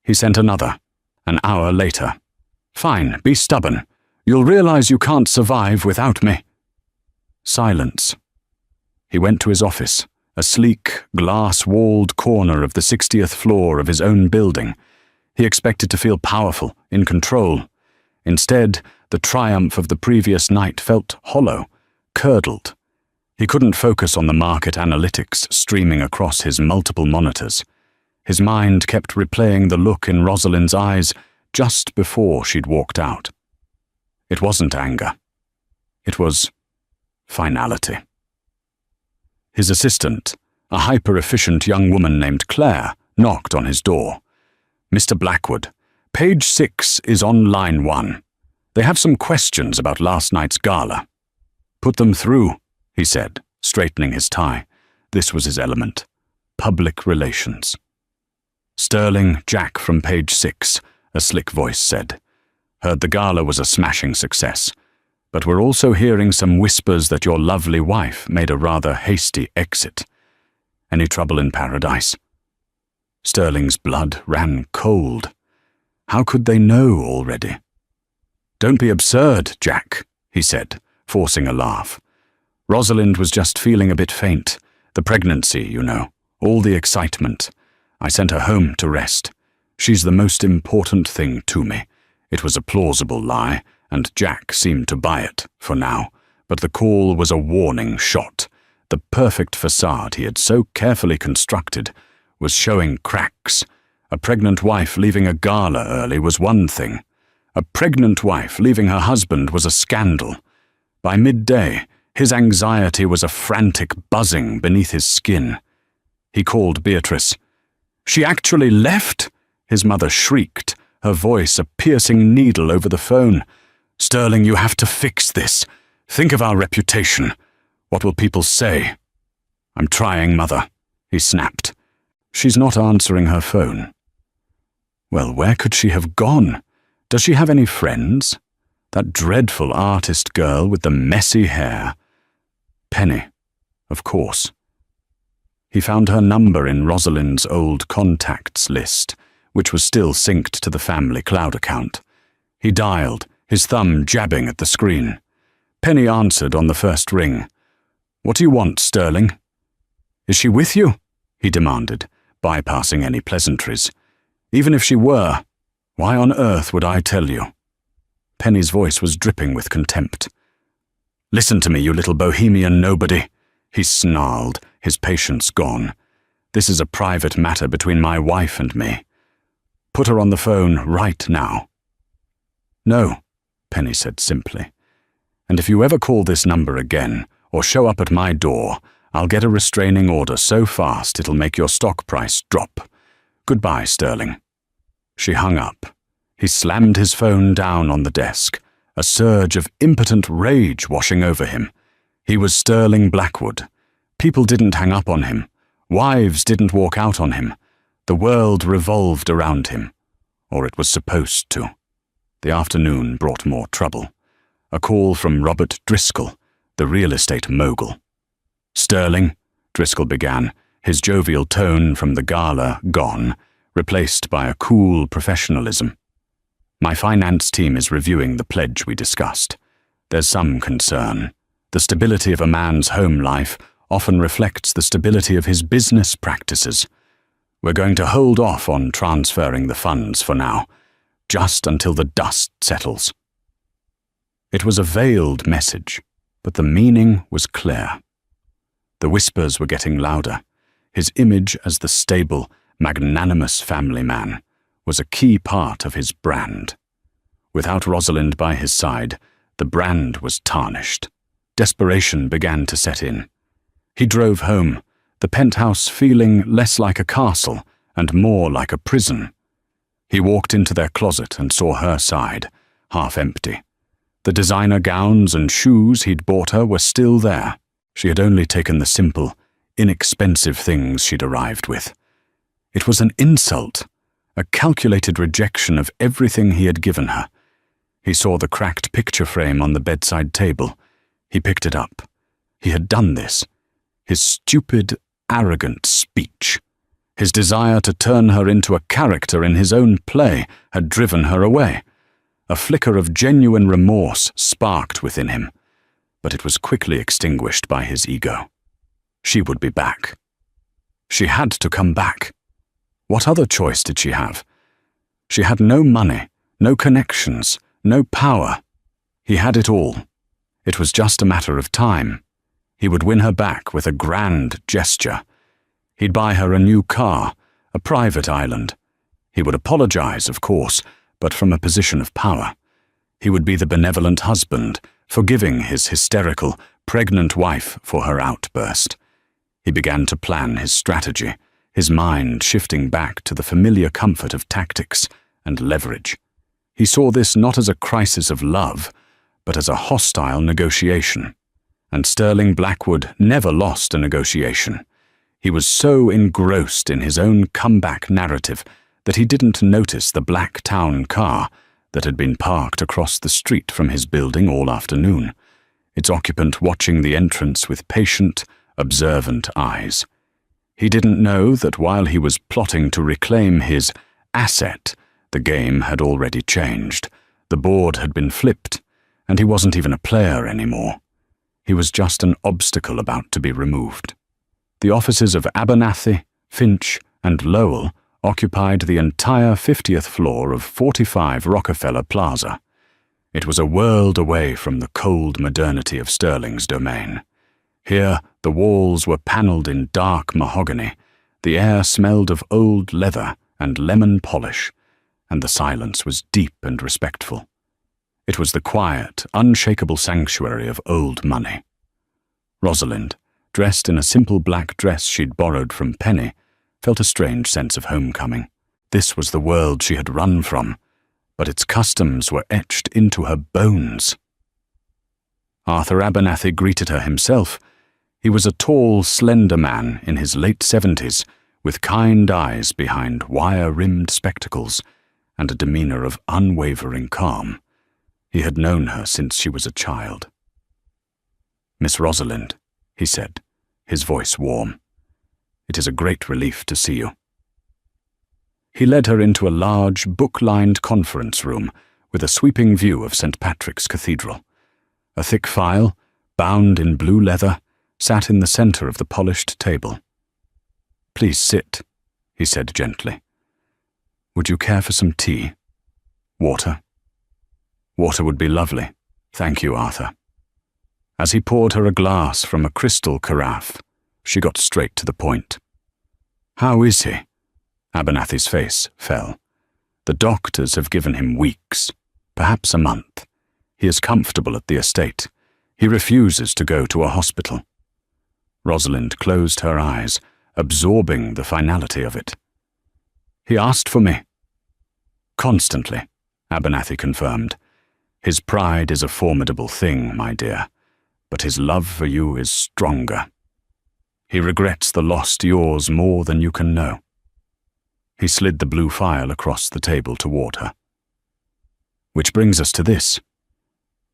He sent another. An hour later. "Fine, be stubborn. You'll realize you can't survive without me." Silence. He went to his office, a sleek, glass-walled corner of the 60th floor of his own building. He expected to feel powerful, in control. Instead, the triumph of the previous night felt hollow, curdled. He couldn't focus on the market analytics streaming across his multiple monitors. His mind kept replaying the look in Rosalind's eyes just before she'd walked out. It wasn't anger. It was finality. His assistant, A hyper-efficient young woman named Claire knocked on his door. "Mr. Blackwood, page 6 is on line 1. They have some questions about last night's gala." "Put them through," he said, straightening his tie. This was his element. Public relations. "Sterling, Jack from page 6, a slick voice said. "Heard the gala was a smashing success, but we're also hearing some whispers that your lovely wife made a rather hasty exit. Any trouble in paradise?" Sterling's blood ran cold. How could they know already? "Don't be absurd, Jack," he said, forcing a laugh. "Rosalind was just feeling a bit faint. The pregnancy, you know, all the excitement. I sent her home to rest. She's the most important thing to me." It was a plausible lie, and Jack seemed to buy it, for now, but the call was a warning shot. The perfect facade he had so carefully constructed was showing cracks. A pregnant wife leaving a gala early was one thing. A pregnant wife leaving her husband was a scandal. By midday, his anxiety was a frantic buzzing beneath his skin. He called Beatrice. "She actually left?" his mother shrieked, her voice a piercing needle over the phone. "Sterling, you have to fix this. Think of our reputation. What will people say?" "I'm trying, Mother," he snapped. "She's not answering her phone." Well, where could she have gone? Does she have any friends? That dreadful artist girl with the messy hair. Penny, of course. He found her number in Rosalind's old contacts list, which was still synced to the family cloud account. He dialed, his thumb jabbing at the screen. Penny answered on the first ring. "What do you want, Sterling?" "Is she with you?" he demanded, bypassing any pleasantries. "Even if she were, why on earth would I tell you?" Penny's voice was dripping with contempt. "Listen to me, you little bohemian nobody," he snarled, his patience gone. "This is a private matter between my wife and me. Put her on the phone right now." "No," Penny said simply. "And if you ever call this number again, or show up at my door, I'll get a restraining order so fast it'll make your stock price drop. Goodbye, Sterling." She hung up. He slammed his phone down on the desk, a surge of impotent rage washing over him. He was Sterling Blackwood. People didn't hang up on him. Wives didn't walk out on him. The world revolved around him. Or it was supposed to. The afternoon brought more trouble. A call from Robert Driscoll, the real estate mogul. "Sterling," Driscoll began, his jovial tone from the gala gone, replaced by a cool professionalism. "My finance team is reviewing the pledge we discussed. There's some concern. The stability of a man's home life often reflects the stability of his business practices. We're going to hold off on transferring the funds for now, just until the dust settles." It was a veiled message, but the meaning was clear. The whispers were getting louder. His image as the stable, magnanimous family man was a key part of his brand. Without Rosalind by his side, the brand was tarnished. Desperation began to set in. He drove home, the penthouse feeling less like a castle and more like a prison. He walked into their closet and saw her side, half empty. The designer gowns and shoes he'd bought her were still there. She had only taken the simple, inexpensive things she'd arrived with. It was an insult, a calculated rejection of everything he had given her. He saw the cracked picture frame on the bedside table. He picked it up. He had done this. His stupid, arrogant speech. His desire to turn her into a character in his own play had driven her away. A flicker of genuine remorse sparked within him, but it was quickly extinguished by his ego. She would be back. She had to come back. What other choice did she have? She had no money, no connections, no power. He had it all. It was just a matter of time. He would win her back with a grand gesture. He'd buy her a new car, a private island. He would apologize, of course, but from a position of power. He would be the benevolent husband, forgiving his hysterical, pregnant wife for her outburst. He began to plan his strategy, his mind shifting back to the familiar comfort of tactics and leverage. He saw this not as a crisis of love, but as a hostile negotiation. And Sterling Blackwood never lost a negotiation. He was so engrossed in his own comeback narrative that he didn't notice the black town car that had been parked across the street from his building all afternoon, its occupant watching the entrance with patient, observant eyes. He didn't know that while he was plotting to reclaim his asset, the game had already changed. The board had been flipped, and he wasn't even a player anymore. He was just an obstacle about to be removed. The offices of Abernathy, Finch, and Lowell occupied the entire 50th floor of 45 Rockefeller Plaza. It was a world away from the cold modernity of Sterling's domain. Here, the walls were panelled in dark mahogany, the air smelled of old leather and lemon polish, and the silence was deep and respectful. It was the quiet, unshakable sanctuary of old money. Rosalind, dressed in a simple black dress she'd borrowed from Penny, felt a strange sense of homecoming. This was the world she had run from, but its customs were etched into her bones. Arthur Abernathy greeted her himself. He was a tall, slender man in his late 70s, with kind eyes behind wire-rimmed spectacles and a demeanour of unwavering calm. He had known her since she was a child. "Miss Rosalind," he said, his voice warm. "It is a great relief to see you." He led her into a large, book-lined conference room with a sweeping view of St. Patrick's Cathedral. A thick file, bound in blue leather, sat in the centre of the polished table. "Please sit," he said gently. "Would you care for some tea? Water?" "Water would be lovely. Thank you, Arthur." As he poured her a glass from a crystal carafe, she got straight to the point. "How is he?" Abernathy's face fell. "The doctors have given him weeks, perhaps a month. He is comfortable at the estate. He refuses to go to a hospital." Rosalind closed her eyes, absorbing the finality of it. "He asked for me." "Constantly," Abernathy confirmed. "His pride is a formidable thing, my dear, but his love for you is stronger. He regrets the lost yours more than you can know." He slid the blue file across the table toward her. "Which brings us to this.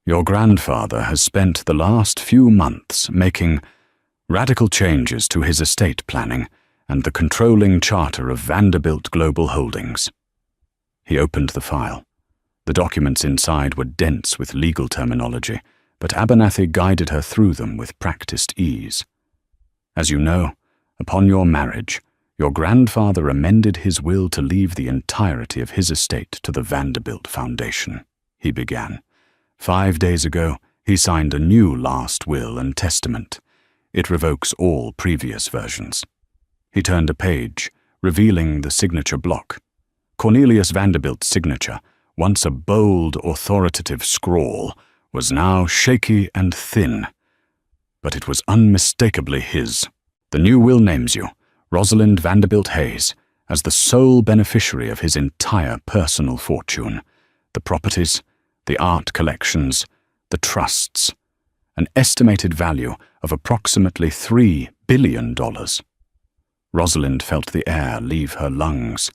Your grandfather has spent the last few months making radical changes to his estate planning and the controlling charter of Vanderbilt Global Holdings." He opened the file. The documents inside were dense with legal terminology, but Abernathy guided her through them with practiced ease. "As you know, upon your marriage, your grandfather amended his will to leave the entirety of his estate to the Vanderbilt Foundation," he began. "5 days ago, he signed a new last will and testament. It revokes all previous versions." He turned a page, revealing the signature block. Cornelius Vanderbilt's signature, once a bold, authoritative scrawl, was now shaky and thin. But it was unmistakably his. "The new will names you, Rosalind Vanderbilt Hayes, as the sole beneficiary of his entire personal fortune. The properties, the art collections, the trusts. An estimated value of approximately $3 billion. Rosalind felt the air leave her lungs.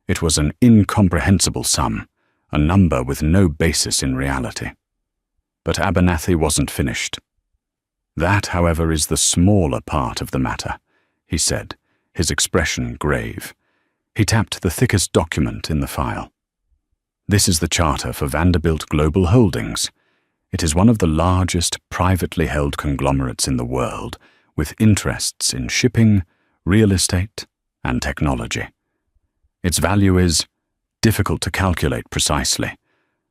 It was an incomprehensible sum, a number with no basis in reality. But Abernathy wasn't finished. "That, however, is the smaller part of the matter," he said, his expression grave. He tapped the thickest document in the file. "This is the charter for Vanderbilt Global Holdings. It is one of the largest privately held conglomerates in the world, with interests in shipping, real estate, and technology. Its value is difficult to calculate precisely,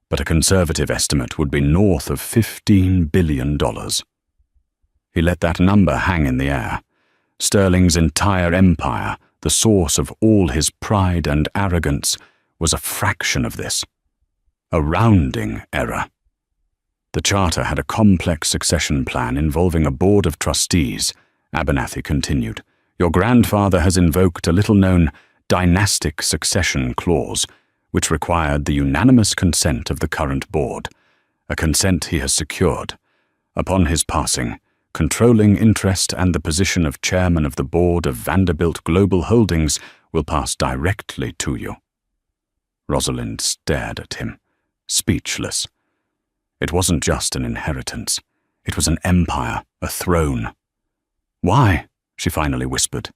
but a conservative estimate would be north of $15 billion. He let that number hang in the air. Sterling's entire empire, the source of all his pride and arrogance, was a fraction of this. A rounding error. The charter had a complex succession plan involving a board of trustees Abernathy continued, "your grandfather has invoked a little-known dynastic succession clause, which required the unanimous consent of the current board, a consent he has secured. Upon his passing, controlling interest and the position of chairman of the board of Vanderbilt Global Holdings will pass directly to you." Rosalind stared at him, speechless. It wasn't just an inheritance. It was an empire, a throne. "Why?" she finally whispered.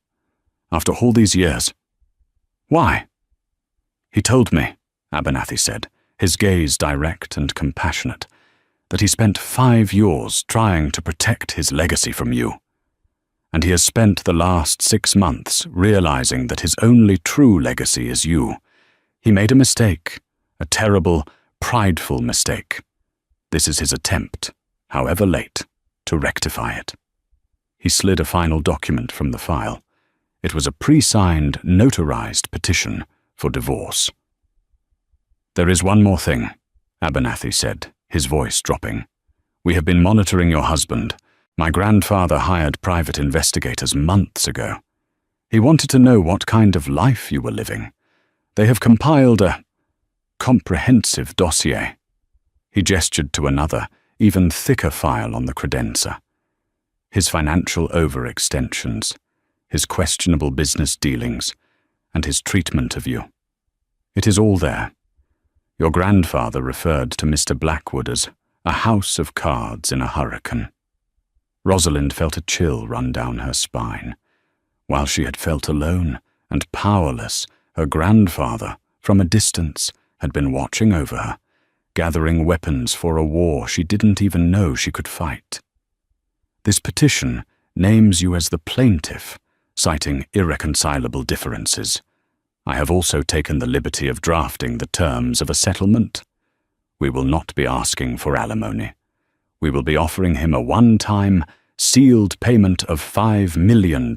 "After all these years. Why?" "He told me," Abernathy said, his gaze direct and compassionate, "that he spent 5 years trying to protect his legacy from you. And he has spent the last 6 months realizing that his only true legacy is you. He made a mistake, a terrible, prideful mistake. This is his attempt, however late, to rectify it." He slid a final document from the file. It was a pre-signed, notarized petition for divorce. "There is one more thing," Abernathy said, his voice dropping. "We have been monitoring your husband. My grandfather hired private investigators months ago. He wanted to know what kind of life you were living. They have compiled a comprehensive dossier." He gestured to another, even thicker file on the credenza. His financial overextensions, his questionable business dealings, and his treatment of you. "It is all there. Your grandfather referred to Mr. Blackwood as a house of cards in a hurricane." Rosalind felt a chill run down her spine. While she had felt alone and powerless, her grandfather, from a distance, had been watching over her, gathering weapons for a war she didn't even know she could fight. "This petition names you as the plaintiff, citing irreconcilable differences. I have also taken the liberty of drafting the terms of a settlement. We will not be asking for alimony. We will be offering him a one-time, sealed payment of $5 million,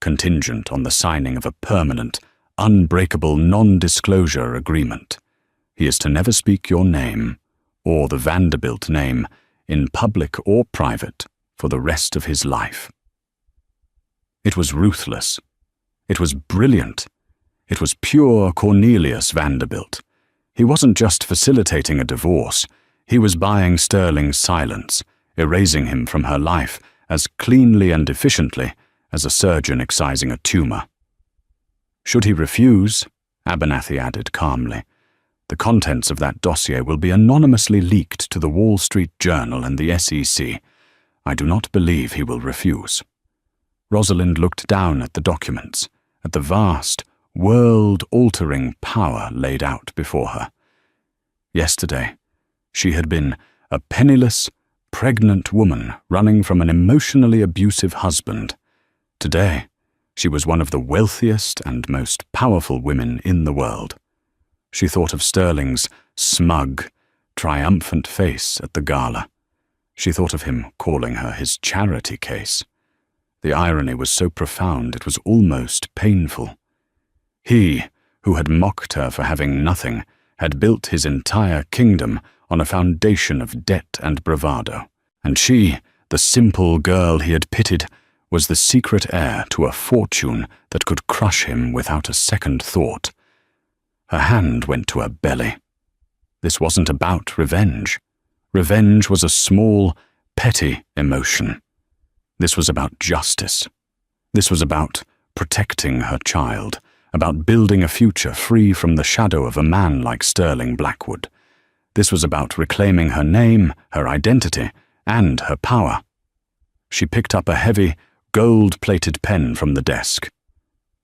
contingent on the signing of a permanent, unbreakable non-disclosure agreement. He is to never speak your name, or the Vanderbilt name, in public or private, for the rest of his life." It was ruthless. It was brilliant. It was pure Cornelius Vanderbilt. He wasn't just facilitating a divorce. He was buying Sterling's silence, erasing him from her life as cleanly and efficiently as a surgeon excising a tumor. "Should he refuse," Abernathy added calmly, "the contents of that dossier will be anonymously leaked to the Wall Street Journal and the SEC. I do not believe he will refuse." Rosalind looked down at the documents, at the vast, world-altering power laid out before her. Yesterday, she had been a penniless, pregnant woman running from an emotionally abusive husband. Today, she was one of the wealthiest and most powerful women in the world. She thought of Sterling's smug, triumphant face at the gala. She thought of him calling her his charity case. The irony was so profound it was almost painful. He, who had mocked her for having nothing, had built his entire kingdom on a foundation of debt and bravado, and she, the simple girl he had pitied, was the secret heir to a fortune that could crush him without a second thought. Her hand went to her belly. This wasn't about revenge. Revenge was a small, petty emotion. This was about justice. This was about protecting her child, about building a future free from the shadow of a man like Sterling Blackwood. This was about reclaiming her name, her identity, and her power. She picked up a heavy, gold-plated pen from the desk.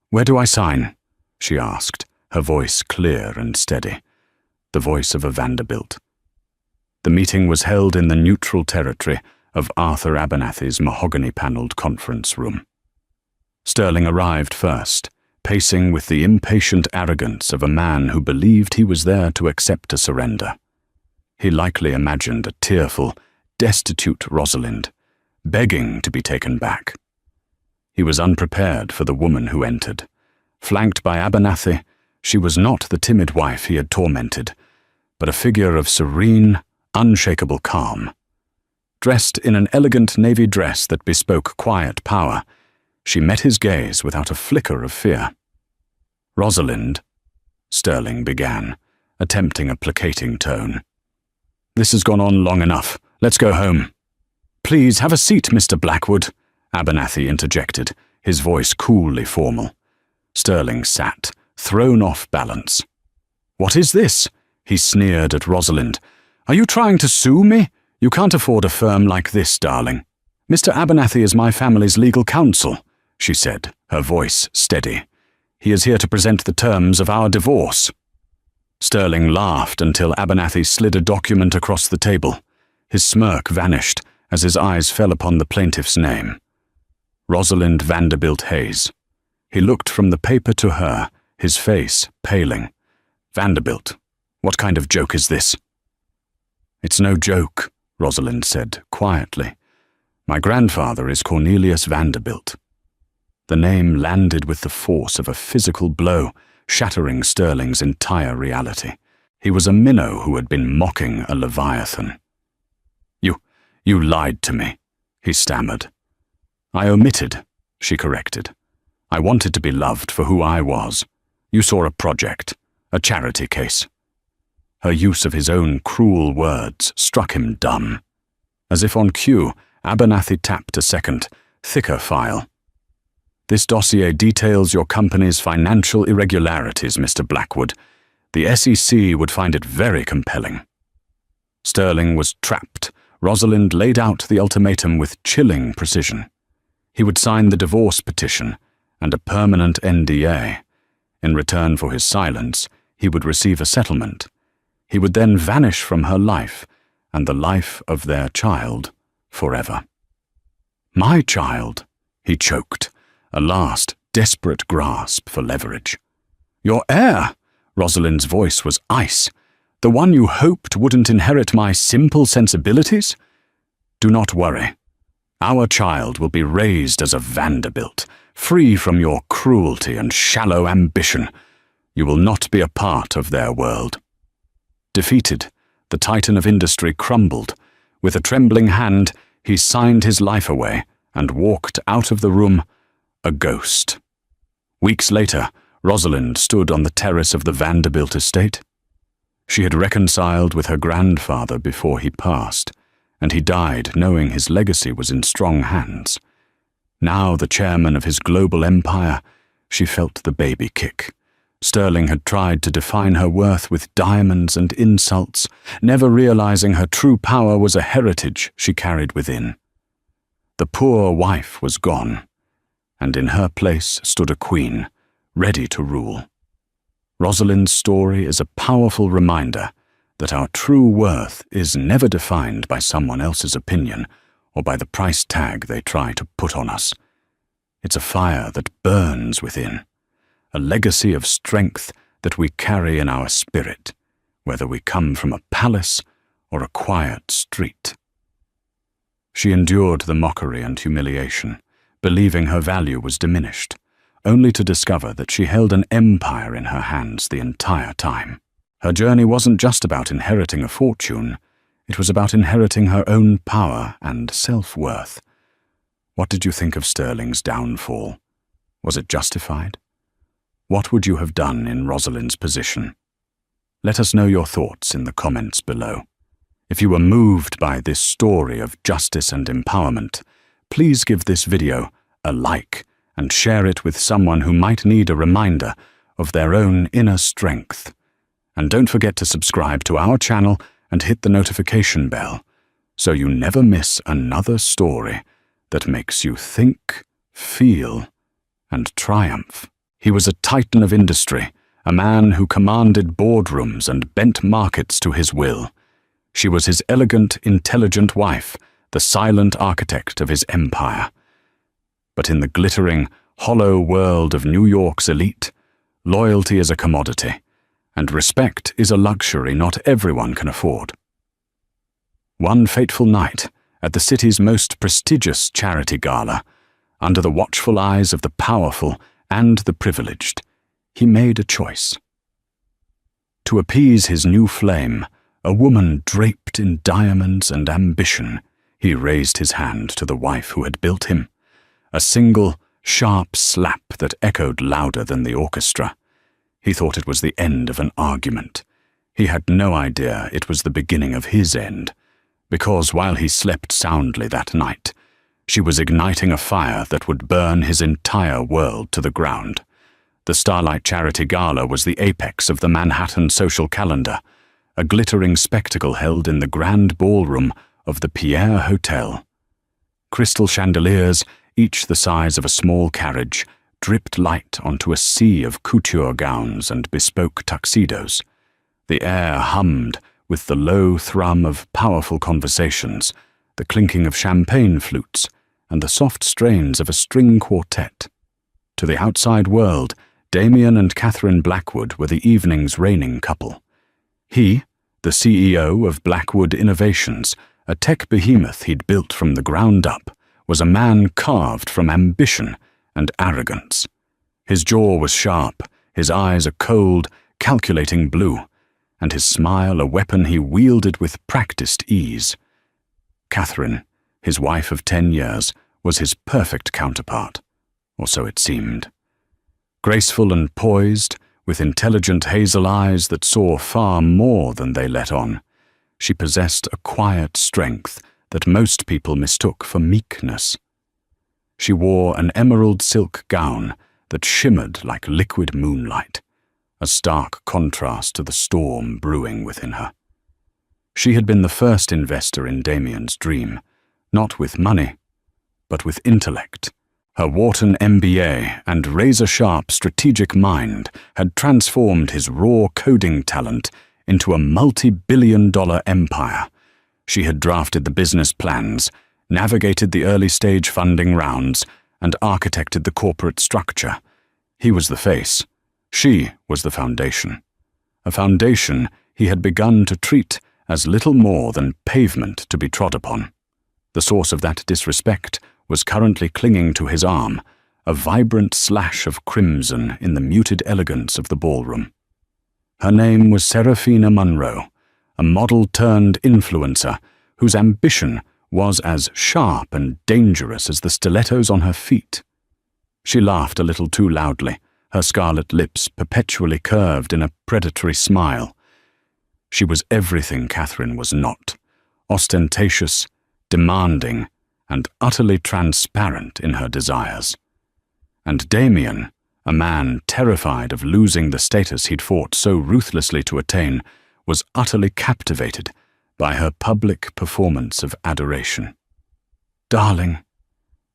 "Where do I sign?" she asked, her voice clear and steady, the voice of a Vanderbilt. The meeting was held in the neutral territory of Arthur Abernathy's mahogany-paneled conference room. Sterling arrived first, pacing with the impatient arrogance of a man who believed he was there to accept a surrender. He likely imagined a tearful, destitute Rosalind, begging to be taken back. He was unprepared for the woman who entered. Flanked by Abernathy, she was not the timid wife he had tormented, but a figure of serene, unshakable calm. dressed in an elegant navy dress that bespoke quiet power. She met his gaze without a flicker of fear. "Rosalind," Sterling began, attempting a placating tone. "This has gone on long enough. Let's go home." "Please have a seat, Mr. Blackwood," Abernathy interjected, his voice coolly formal. Sterling sat, thrown off balance. "What is this?" he sneered at Rosalind. "Are you trying to sue me? You can't afford a firm like this, darling." "Mr. Abernathy is my family's legal counsel," she said, her voice steady. "He is here to present the terms of our divorce." Sterling laughed until Abernathy slid a document across the table. His smirk vanished as his eyes fell upon the plaintiff's name. Rosalind Vanderbilt Hayes. He looked from the paper to her, his face paling. "Vanderbilt, what kind of joke is this?" "It's no joke," Rosalind said quietly. "My grandfather is Cornelius Vanderbilt." The name landed with the force of a physical blow, shattering Sterling's entire reality. He was a minnow who had been mocking a leviathan. You lied to me," he stammered. "I omitted," she corrected. "I wanted to be loved for who I was. You saw a project, a charity case." Her use of his own cruel words struck him dumb. As if on cue, Abernathy tapped a second, thicker file. "This dossier details your company's financial irregularities, Mr. Blackwood. The SEC would find it very compelling." Sterling was trapped. Rosalind laid out the ultimatum with chilling precision. He would sign the divorce petition and a permanent NDA. In return for his silence, he would receive a settlement. He would then vanish from her life and the life of their child forever. "My child," he choked, a last desperate grasp for leverage. "Your heir," Rosalind's voice was ice. "The one you hoped wouldn't inherit my simple sensibilities? Do not worry. Our child will be raised as a Vanderbilt, free from your cruelty and shallow ambition. You will not be a part of their world." Defeated, the titan of industry crumbled. With a trembling hand, he signed his life away and walked out of the room, a ghost. Weeks later, Rosalind stood on the terrace of the Vanderbilt estate. She had reconciled with her grandfather before he passed, and he died knowing his legacy was in strong hands. Now the chairman of his global empire, she felt the baby kick. Sterling had tried to define her worth with diamonds and insults, never realizing her true power was a heritage she carried within. The poor wife was gone, and in her place stood a queen, ready to rule. Rosalind's story is a powerful reminder that our true worth is never defined by someone else's opinion or by the price tag they try to put on us. It's a fire that burns within, a legacy of strength that we carry in our spirit, whether we come from a palace or a quiet street. She endured the mockery and humiliation, believing her value was diminished, only to discover that she held an empire in her hands the entire time. Her journey wasn't just about inheriting a fortune, it was about inheriting her own power and self-worth. What did you think of Sterling's downfall? Was it justified? What would you have done in Rosalind's position? Let us know your thoughts in the comments below. If you were moved by this story of justice and empowerment, please give this video a like and share it with someone who might need a reminder of their own inner strength. And don't forget to subscribe to our channel and hit the notification bell so you never miss another story that makes you think, feel, and triumph. He was a titan of industry, a man who commanded boardrooms and bent markets to his will. She was his elegant, intelligent wife, the silent architect of his empire. But in the glittering, hollow world of New York's elite, loyalty is a commodity, and respect is a luxury not everyone can afford. One fateful night, at the city's most prestigious charity gala, under the watchful eyes of the powerful and the privileged, he made a choice. To appease his new flame, a woman draped in diamonds and ambition, He raised his hand to the wife who had built him. A single, sharp slap that echoed louder than the orchestra. He thought it was the end of an argument. He had no idea it was the beginning of his end, because while he slept soundly that night, she was igniting a fire that would burn his entire world to the ground. The Starlight Charity Gala was the apex of the Manhattan social calendar, a glittering spectacle held in the grand ballroom of the Pierre Hotel. Crystal chandeliers, each the size of a small carriage, dripped light onto a sea of couture gowns and bespoke tuxedos. The air hummed with the low thrum of powerful conversations, the clinking of champagne flutes, and the soft strains of a string quartet. To the outside world, Damien and Catherine Blackwood were the evening's reigning couple. He, the CEO of Blackwood Innovations, a tech behemoth he'd built from the ground up, was a man carved from ambition and arrogance. His jaw was sharp, his eyes a cold, calculating blue, and his smile a weapon he wielded with practiced ease. Catherine, his wife of 10 years, was his perfect counterpart, or so it seemed. Graceful and poised, with intelligent hazel eyes that saw far more than they let on, she possessed a quiet strength that most people mistook for meekness. She wore an emerald silk gown that shimmered like liquid moonlight, a stark contrast to the storm brewing within her. She had been the first investor in Damien's dream, not with money, but with intellect. Her Wharton MBA and razor-sharp strategic mind had transformed his raw coding talent into a multi-billion-dollar empire. She had drafted the business plans, navigated the early-stage funding rounds, and architected the corporate structure. He was the face. She was the foundation. A foundation he had begun to treat as little more than pavement to be trod upon. The source of that disrespect was currently clinging to his arm, a vibrant slash of crimson in the muted elegance of the ballroom. Her name was Seraphina Monroe, a model-turned-influencer whose ambition was as sharp and dangerous as the stilettos on her feet. She laughed a little too loudly, her scarlet lips perpetually curved in a predatory smile. She was everything Catherine was not, ostentatious, demanding, and utterly transparent in her desires. And Damien, a man terrified of losing the status he'd fought so ruthlessly to attain, was utterly captivated by her public performance of adoration. "Darling,"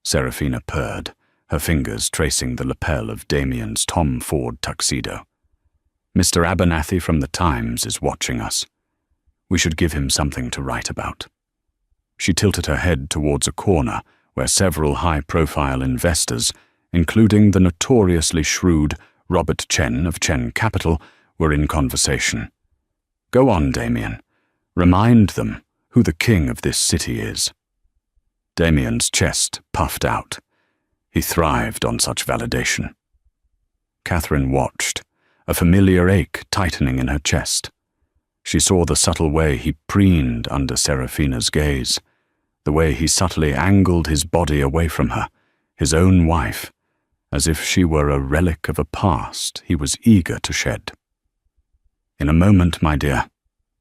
Seraphina purred, her fingers tracing the lapel of Damien's Tom Ford tuxedo. "Mr. Abernathy from the Times is watching us. We should give him something to write about." She tilted her head towards a corner where several high-profile investors, including the notoriously shrewd Robert Chen of Chen Capital, were in conversation. "Go on, Damien. Remind them who the king of this city is." Damien's chest puffed out. He thrived on such validation. Catherine watched, a familiar ache tightening in her chest. She saw the subtle way he preened under Seraphina's gaze, the way he subtly angled his body away from her, his own wife, as if she were a relic of a past he was eager to shed. "In a moment, my dear,"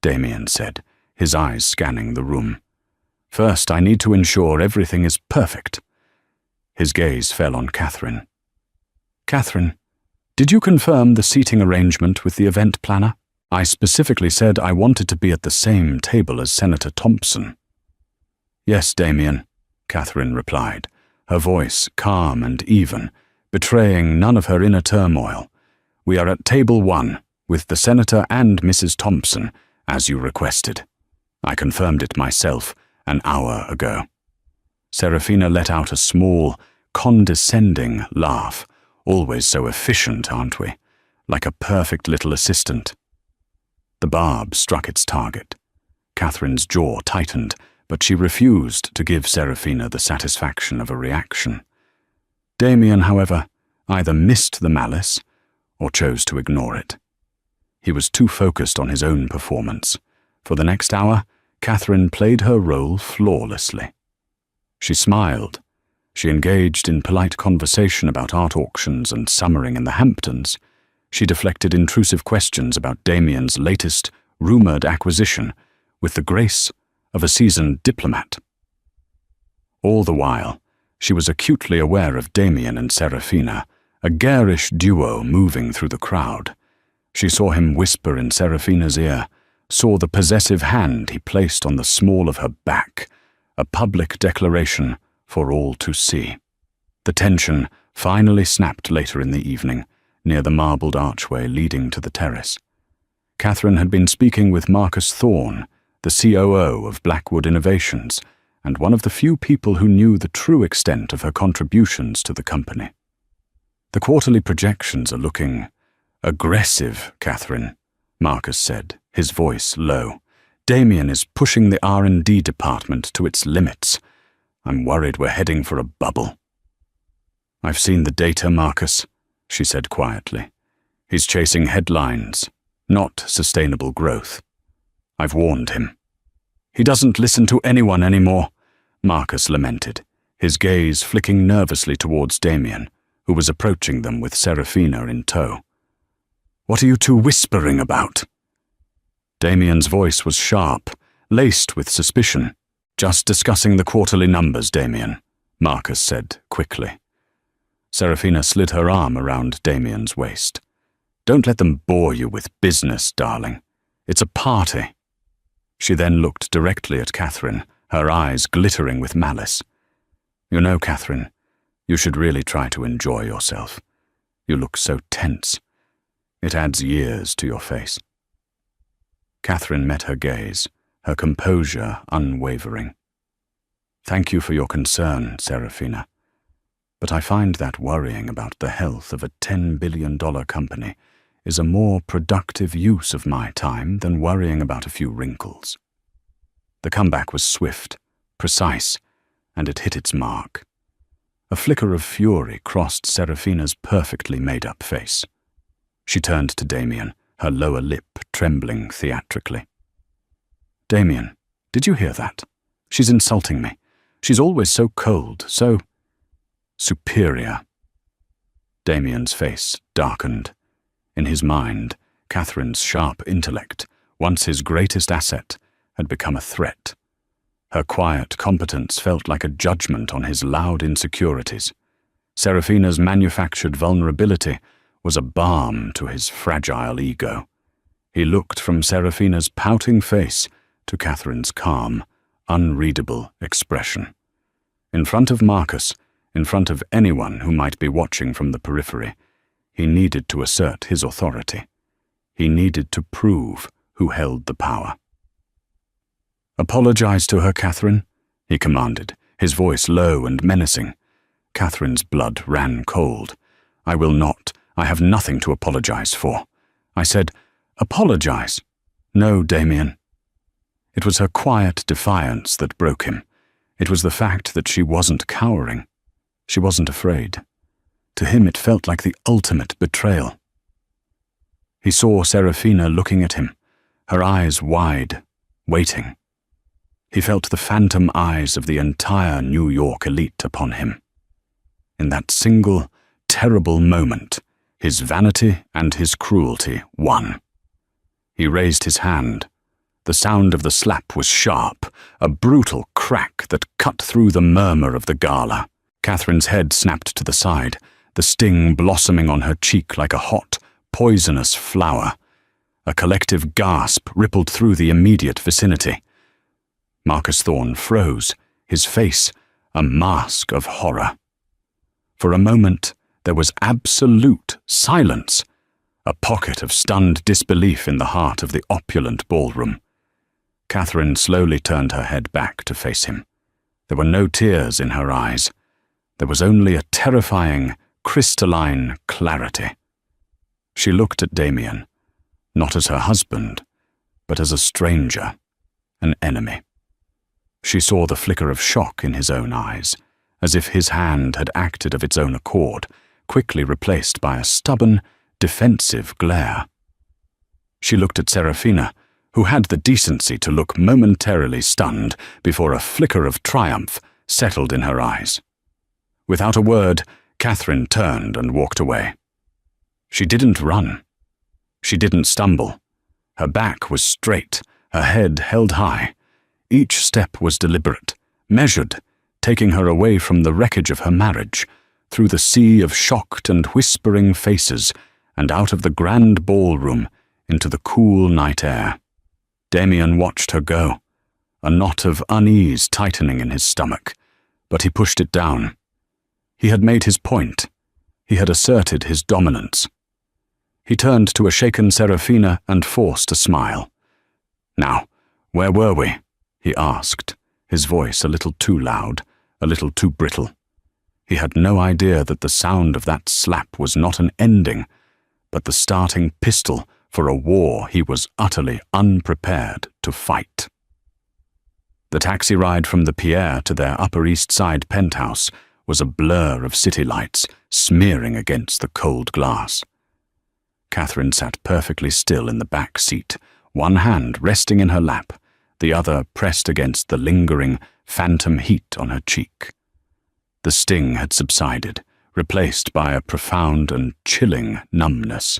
Damien said, his eyes scanning the room. "First, I need to ensure everything is perfect." His gaze fell on Catherine. "Catherine, did you confirm the seating arrangement with the event planner? I specifically said I wanted to be at the same table as Senator Thompson." "Yes, Damien," Catherine replied, her voice calm and even, betraying none of her inner turmoil. "We are at table 1, with the Senator and Mrs. Thompson, as you requested. I confirmed it myself an hour ago." Seraphina let out a small, condescending laugh. "Always so efficient, aren't we? Like a perfect little assistant." The barb struck its target. Catherine's jaw tightened, but she refused to give Seraphina the satisfaction of a reaction. Damien, however, either missed the malice or chose to ignore it. He was too focused on his own performance. For the next hour, Catherine played her role flawlessly. She smiled. She engaged in polite conversation about art auctions and summering in the Hamptons. She deflected intrusive questions about Damien's latest, rumoured acquisition with the grace of a seasoned diplomat. All the while, she was acutely aware of Damien and Serafina, a garish duo moving through the crowd. She saw him whisper in Serafina's ear, saw the possessive hand he placed on the small of her back, a public declaration for all to see. The tension finally snapped later in the evening, near the marbled archway leading to the terrace. Catherine had been speaking with Marcus Thorne, the COO of Blackwood Innovations, and one of the few people who knew the true extent of her contributions to the company. "The quarterly projections are looking aggressive, Catherine," Marcus said, his voice low. "Damien is pushing the R&D department to its limits. I'm worried we're heading for a bubble." "I've seen the data, Marcus," she said quietly. "He's chasing headlines, not sustainable growth. I've warned him." "He doesn't listen to anyone anymore," Marcus lamented, his gaze flicking nervously towards Damien, who was approaching them with Serafina in tow. "What are you two whispering about?" Damien's voice was sharp, laced with suspicion. "Just discussing the quarterly numbers, Damien," Marcus said quickly. Serafina slid her arm around Damien's waist. "Don't let them bore you with business, darling. It's a party." She then looked directly at Catherine, her eyes glittering with malice. "You know, Catherine, you should really try to enjoy yourself. You look so tense. It adds years to your face." Catherine met her gaze, her composure unwavering. "Thank you for your concern, Serafina. But I find that worrying about the health of a $10 billion company is a more productive use of my time than worrying about a few wrinkles." The comeback was swift, precise, and it hit its mark. A flicker of fury crossed Serafina's perfectly made-up face. She turned to Damien, her lower lip trembling theatrically. "Damien, did you hear that? She's insulting me. She's always so cold, so superior." Damien's face darkened. In his mind, Catherine's sharp intellect, once his greatest asset, had become a threat. Her quiet competence felt like a judgment on his loud insecurities. Serafina's manufactured vulnerability was a balm to his fragile ego. He looked from Serafina's pouting face to Catherine's calm, unreadable expression. In front of Marcus, in front of anyone who might be watching from the periphery, he needed to assert his authority. He needed to prove who held the power. "Apologize to her, Catherine," he commanded, his voice low and menacing. Catherine's blood ran cold. "I will not. I have nothing to apologize for." I said, "Apologize." "No, Damien." It was her quiet defiance that broke him. It was the fact that she wasn't cowering. She wasn't afraid. To him it felt like the ultimate betrayal. He saw Serafina looking at him, her eyes wide, waiting. He felt the phantom eyes of the entire New York elite upon him. In that single, terrible moment, his vanity and his cruelty won. He raised his hand. The sound of the slap was sharp, a brutal crack that cut through the murmur of the gala. Catherine's head snapped to the side, the sting blossoming on her cheek like a hot, poisonous flower. A collective gasp rippled through the immediate vicinity. Marcus Thorne froze, his face a mask of horror. For a moment, there was absolute silence, a pocket of stunned disbelief in the heart of the opulent ballroom. Catherine slowly turned her head back to face him. There were no tears in her eyes. There was only a terrifying, crystalline clarity. She looked at Damien, not as her husband, but as a stranger, an enemy. She saw the flicker of shock in his own eyes, as if his hand had acted of its own accord, quickly replaced by a stubborn, defensive glare. She looked at Serafina, who had the decency to look momentarily stunned before a flicker of triumph settled in her eyes. Without a word, Catherine turned and walked away. She didn't run. She didn't stumble. Her back was straight, her head held high. Each step was deliberate, measured, taking her away from the wreckage of her marriage, through the sea of shocked and whispering faces, and out of the grand ballroom into the cool night air. Damien watched her go, a knot of unease tightening in his stomach, but he pushed it down. He had made his point. He had asserted his dominance. He turned to a shaken Serafina and forced a smile. "Now, where were we?" he asked, his voice a little too loud, a little too brittle. He had no idea that the sound of that slap was not an ending, but the starting pistol for a war he was utterly unprepared to fight. The taxi ride from the Pierre to their Upper East Side penthouse was a blur of city lights smearing against the cold glass. Catherine sat perfectly still in the back seat, one hand resting in her lap, the other pressed against the lingering, phantom heat on her cheek. The sting had subsided, replaced by a profound and chilling numbness.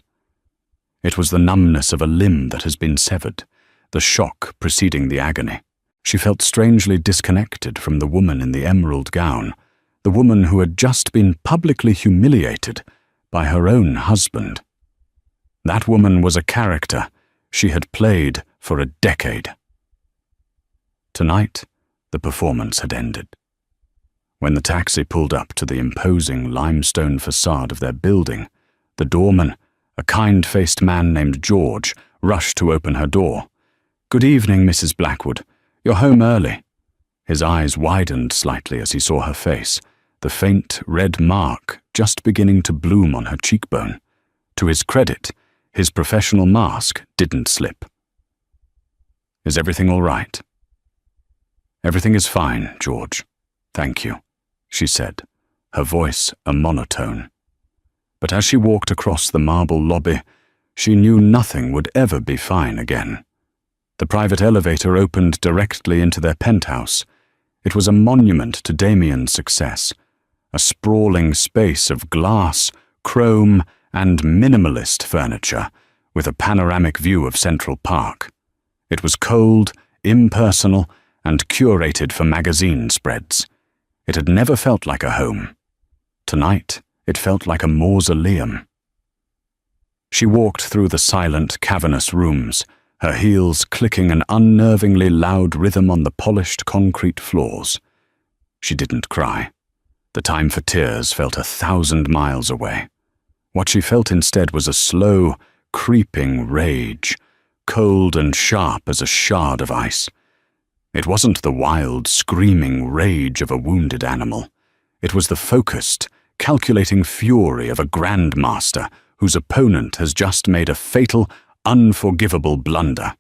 It was the numbness of a limb that has been severed, the shock preceding the agony. She felt strangely disconnected from the woman in the emerald gown, the woman who had just been publicly humiliated by her own husband. That woman was a character she had played for a decade. Tonight, the performance had ended. When the taxi pulled up to the imposing limestone facade of their building, the doorman, a kind-faced man named George, rushed to open her door. "Good evening, Mrs. Blackwood. You're home early." His eyes widened slightly as he saw her face, the faint red mark just beginning to bloom on her cheekbone. To his credit, his professional mask didn't slip. "Is everything all right?" "Everything is fine, George. Thank you," she said, her voice a monotone. But as she walked across the marble lobby, she knew nothing would ever be fine again. The private elevator opened directly into their penthouse. It was a monument to Damien's success, a sprawling space of glass, chrome, and minimalist furniture, with a panoramic view of Central Park. It was cold, impersonal, and curated for magazine spreads. It had never felt like a home. Tonight, it felt like a mausoleum. She walked through the silent, cavernous rooms, her heels clicking an unnervingly loud rhythm on the polished concrete floors. She didn't cry. The time for tears felt 1,000 miles away. What she felt instead was a slow, creeping rage, cold and sharp as a shard of ice. It wasn't the wild, screaming rage of a wounded animal. It was the focused, calculating fury of a grandmaster whose opponent has just made a fatal, unforgivable blunder.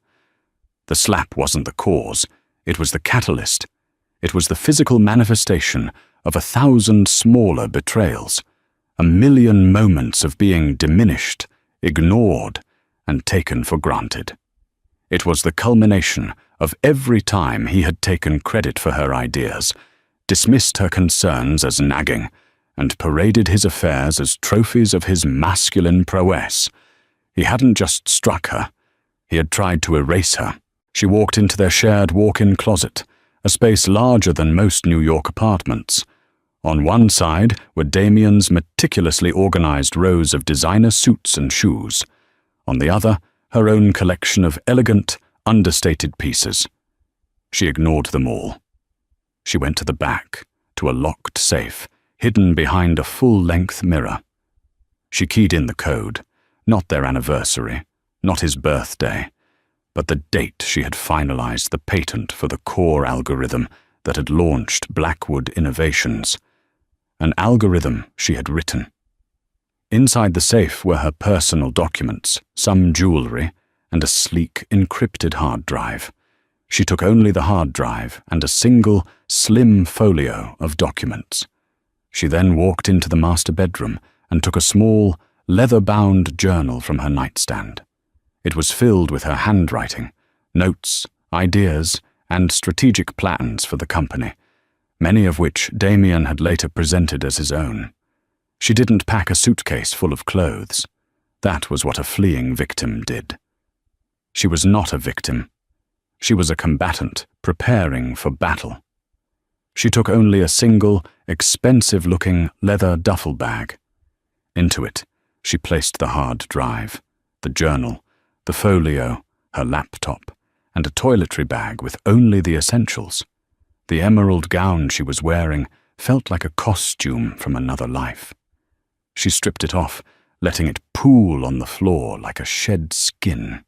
The slap wasn't the cause. It was the catalyst. It was the physical manifestation of 1,000 smaller betrayals, 1,000,000 moments of being diminished, ignored, and taken for granted. It was the culmination of every time he had taken credit for her ideas, dismissed her concerns as nagging, and paraded his affairs as trophies of his masculine prowess. He hadn't just struck her. He had tried to erase her. She walked into their shared walk-in closet, a space larger than most New York apartments. On one side were Damien's meticulously organized rows of designer suits and shoes. On the other, her own collection of elegant, understated pieces. She ignored them all. She went to the back, to a locked safe, hidden behind a full-length mirror. She keyed in the code, not their anniversary, not his birthday, but the date she had finalized the patent for the core algorithm that had launched Blackwood Innovations. An algorithm she had written. Inside the safe were her personal documents, some jewelry, and a sleek, encrypted hard drive. She took only the hard drive and a single, slim folio of documents. She then walked into the master bedroom and took a small, leather-bound journal from her nightstand. It was filled with her handwriting, notes, ideas, and strategic plans for the company, many of which Damien had later presented as his own. She didn't pack a suitcase full of clothes. That was what a fleeing victim did. She was not a victim. She was a combatant preparing for battle. She took only a single, expensive-looking leather duffel bag. Into it, she placed the hard drive, the journal, the folio, her laptop, and a toiletry bag with only the essentials. The emerald gown she was wearing felt like a costume from another life. She stripped it off, letting it pool on the floor like a shed skin.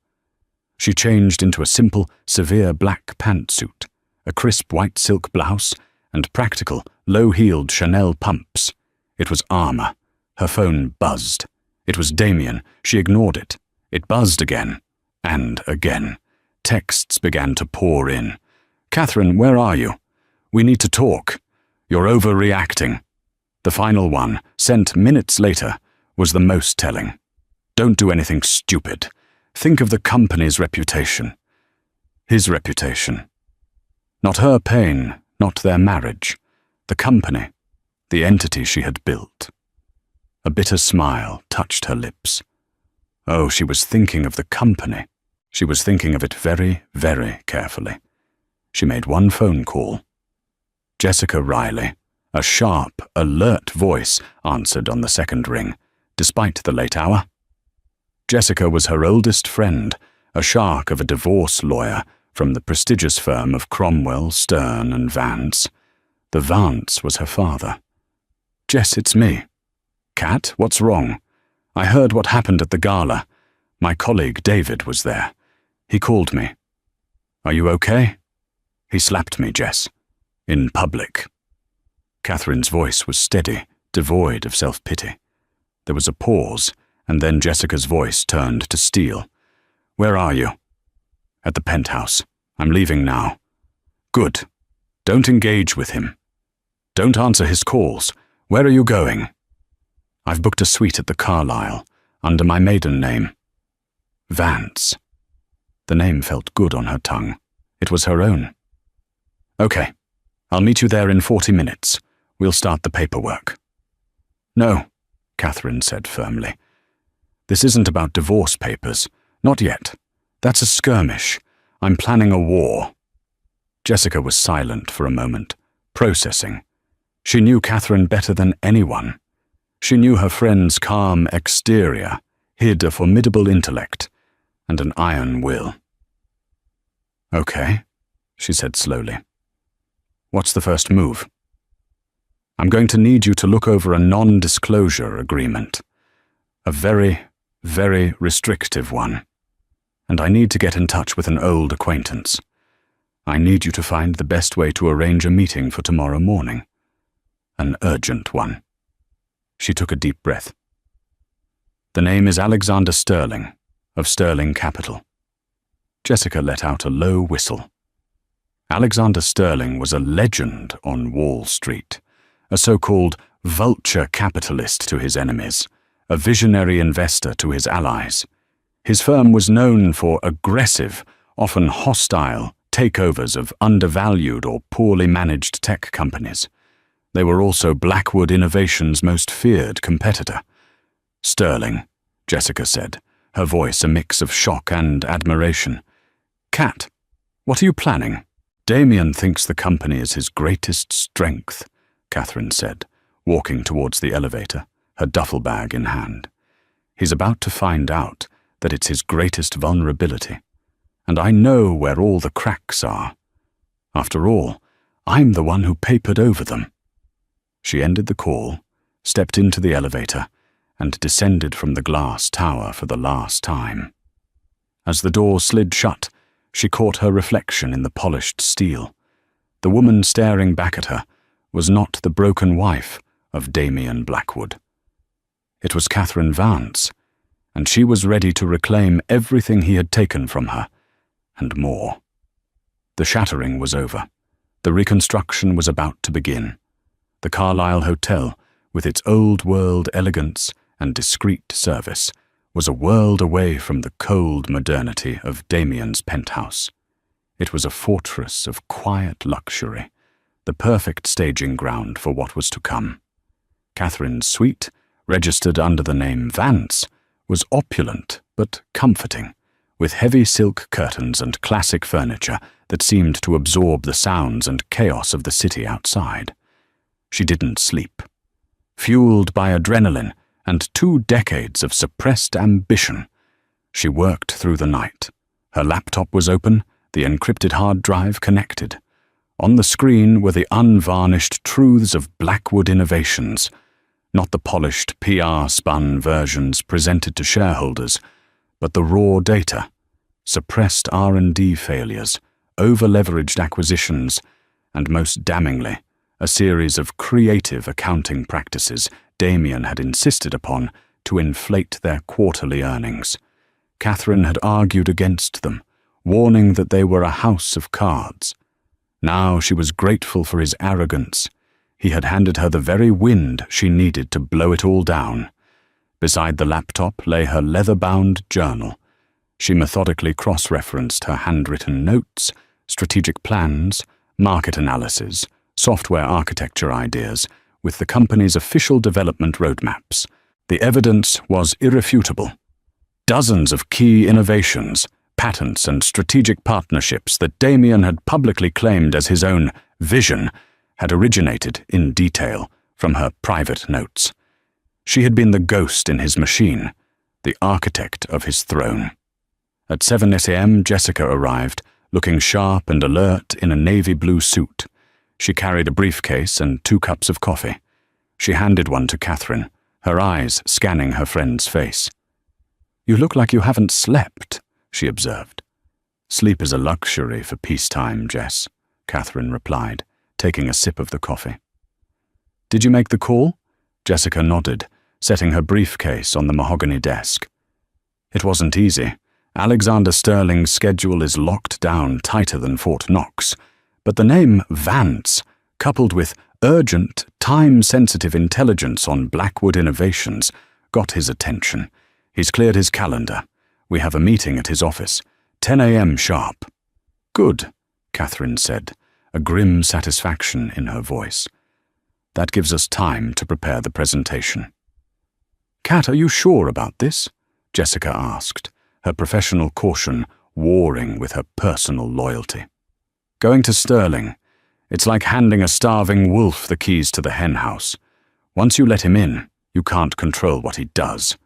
She changed into a simple, severe black pantsuit, a crisp white silk blouse, and practical, low-heeled Chanel pumps. It was armor. Her phone buzzed. It was Damien. She ignored it. It buzzed again. And again. Texts began to pour in. "Catherine, where are you? We need to talk. You're overreacting." The final one, sent minutes later, was the most telling. "Don't do anything stupid. Think of the company's reputation." His reputation. Not her pain, not their marriage. The company, the entity she had built. A bitter smile touched her lips. Oh, she was thinking of the company. She was thinking of it very, very carefully. She made one phone call. Jessica Riley, a sharp, alert voice, answered on the second ring, despite the late hour. Jessica was her oldest friend, a shark of a divorce lawyer from the prestigious firm of Cromwell, Stern and Vance. The Vance was her father. "Jess, it's me." "Kat, what's wrong? I heard what happened at the gala. My colleague David was there. He called me." "Are you okay?" "He slapped me, Jess. In public." Catherine's voice was steady, devoid of self-pity. There was a pause, and then Jessica's voice turned to steel. "Where are you?" "At the penthouse. I'm leaving now." "Good. Don't engage with him. Don't answer his calls. Where are you going?" "I've booked a suite at the Carlyle, under my maiden name." Vance. The name felt good on her tongue. It was her own. "Okay. I'll meet you there in 40 minutes. We'll start the paperwork." "No," Catherine said firmly. "This isn't about divorce papers. Not yet. That's a skirmish. I'm planning a war." Jessica was silent for a moment, processing. She knew Catherine better than anyone. She knew her friend's calm exterior hid a formidable intellect and an iron will. "Okay," she said slowly. "What's the first move?" "I'm going to need you to look over a non-disclosure agreement. A very, very restrictive one. And I need to get in touch with an old acquaintance. I need you to find the best way to arrange a meeting for tomorrow morning. An urgent one." She took a deep breath. "The name is Alexander Sterling, of Sterling Capital." Jessica let out a low whistle. Alexander Sterling was a legend on Wall Street, a so-called vulture capitalist to his enemies, a visionary investor to his allies. His firm was known for aggressive, often hostile, takeovers of undervalued or poorly managed tech companies. They were also Blackwood Innovation's most feared competitor. "Sterling," Jessica said, her voice a mix of shock and admiration. "Kat, what are you planning?" "Damien thinks the company is his greatest strength," Catherine said, walking towards the elevator, her duffel bag in hand. "He's about to find out that it's his greatest vulnerability, and I know where all the cracks are. After all, I'm the one who papered over them." She ended the call, stepped into the elevator, and descended from the glass tower for the last time. As the door slid shut, she caught her reflection in the polished steel. The woman staring back at her was not the broken wife of Damien Blackwood. It was Catherine Vance, and she was ready to reclaim everything he had taken from her, and more. The shattering was over. The reconstruction was about to begin. The Carlyle Hotel, with its old-world elegance and discreet service, was a world away from the cold modernity of Damien's penthouse. It was a fortress of quiet luxury, the perfect staging ground for what was to come. Catherine's suite, registered under the name Vance, was opulent but comforting, with heavy silk curtains and classic furniture that seemed to absorb the sounds and chaos of the city outside. She didn't sleep. Fueled by adrenaline and 2 decades of suppressed ambition, she worked through the night. Her laptop was open, the encrypted hard drive connected. On the screen were the unvarnished truths of Blackwood Innovations, not the polished PR-spun versions presented to shareholders, but the raw data, suppressed R&D failures, over-leveraged acquisitions, and most damningly, a series of creative accounting practices Damien had insisted upon to inflate their quarterly earnings. Catherine had argued against them, warning that they were a house of cards. Now she was grateful for his arrogance. He had handed her the very wind she needed to blow it all down. Beside the laptop lay her leather-bound journal. She methodically cross-referenced her handwritten notes, strategic plans, market analysis, software architecture ideas, with the company's official development roadmaps. The evidence was irrefutable. Dozens of key innovations, patents and strategic partnerships that Damien had publicly claimed as his own vision had originated in detail from her private notes. She had been the ghost in his machine, the architect of his throne. At 7 a.m. Jessica arrived, looking sharp and alert in a navy blue suit. She carried a briefcase and 2 cups of coffee. She handed one to Catherine, her eyes scanning her friend's face. "You look like you haven't slept," she observed. "Sleep is a luxury for peacetime, Jess," Catherine replied, taking a sip of the coffee. "Did you make the call?" Jessica nodded, setting her briefcase on the mahogany desk. "It wasn't easy. Alexander Sterling's schedule is locked down tighter than Fort Knox, but the name Vance, coupled with urgent, time-sensitive intelligence on Blackwood Innovations, got his attention. He's cleared his calendar. We have a meeting at his office, 10 a.m. sharp." "Good," Catherine said, a grim satisfaction in her voice. "That gives us time to prepare the presentation." "Kat, are you sure about this?" Jessica asked, her professional caution warring with her personal loyalty. "Going to Sterling. It's like handing a starving wolf the keys to the henhouse. Once you let him in, you can't control what he does."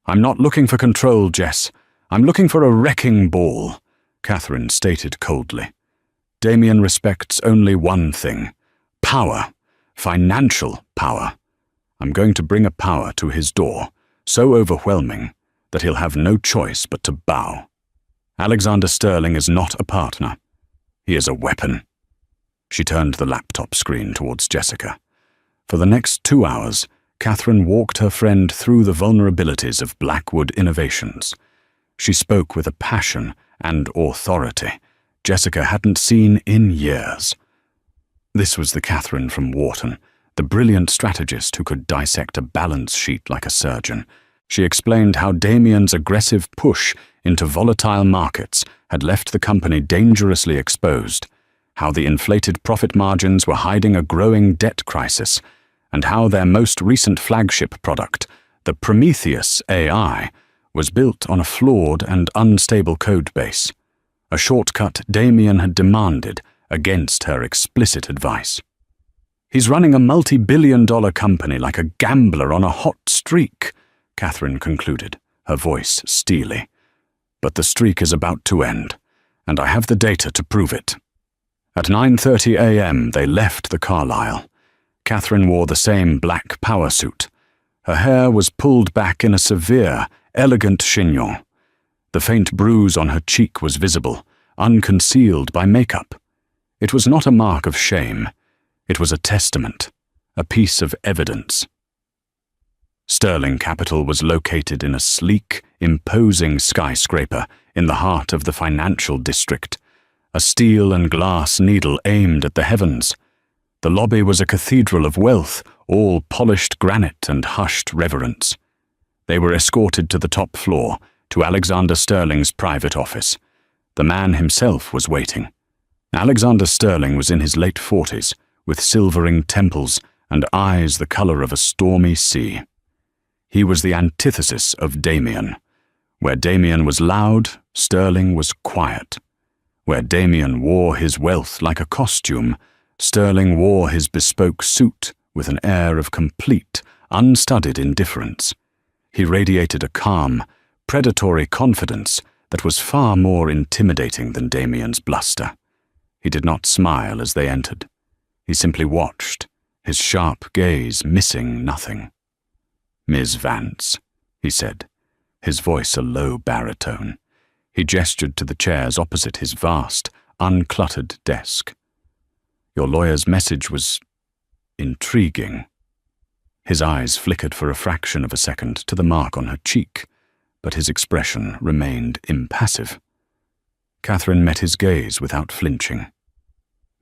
"I'm not looking for control, Jess. I'm looking for a wrecking ball," Catherine stated coldly. "Damien respects only one thing: power, financial power. I'm going to bring a power to his door, so overwhelming that he'll have no choice but to bow. Alexander Sterling is not a partner. He is a weapon." She turned the laptop screen towards Jessica. For the next 2 hours, Catherine walked her friend through the vulnerabilities of Blackwood Innovations. She spoke with a passion and authority Jessica hadn't seen in years. This was the Catherine from Wharton, the brilliant strategist who could dissect a balance sheet like a surgeon. She explained how Damien's aggressive push into volatile markets had left the company dangerously exposed, how the inflated profit margins were hiding a growing debt crisis, and how their most recent flagship product, the Prometheus AI, was built on a flawed and unstable code base, a shortcut Damien had demanded against her explicit advice. "He's running a multi-billion-dollar company like a gambler on a hot streak," Catherine concluded, her voice steely. "But the streak is about to end, and I have the data to prove it." At 9:30 a.m. they left the Carlisle. Catherine wore the same black power suit. Her hair was pulled back in a severe, elegant chignon. The faint bruise on her cheek was visible, unconcealed by makeup. It was not a mark of shame. It was a testament, a piece of evidence. Sterling Capital was located in a sleek, imposing skyscraper in the heart of the financial district, a steel and glass needle aimed at the heavens. The lobby was a cathedral of wealth, all polished granite and hushed reverence. They were escorted to the top floor, to Alexander Sterling's private office. The man himself was waiting. Alexander Sterling was in his late 40s, with silvering temples and eyes the color of a stormy sea. He was the antithesis of Damien. Where Damien was loud, Sterling was quiet. Where Damien wore his wealth like a costume, Sterling wore his bespoke suit with an air of complete, unstudied indifference. He radiated a calm, predatory confidence that was far more intimidating than Damien's bluster. He did not smile as they entered. He simply watched, his sharp gaze missing nothing. "Miss Vance," he said, his voice a low baritone. He gestured to the chairs opposite his vast, uncluttered desk. "Your lawyer's message was intriguing." His eyes flickered for a fraction of a second to the mark on her cheek, but his expression remained impassive. Catherine met his gaze without flinching.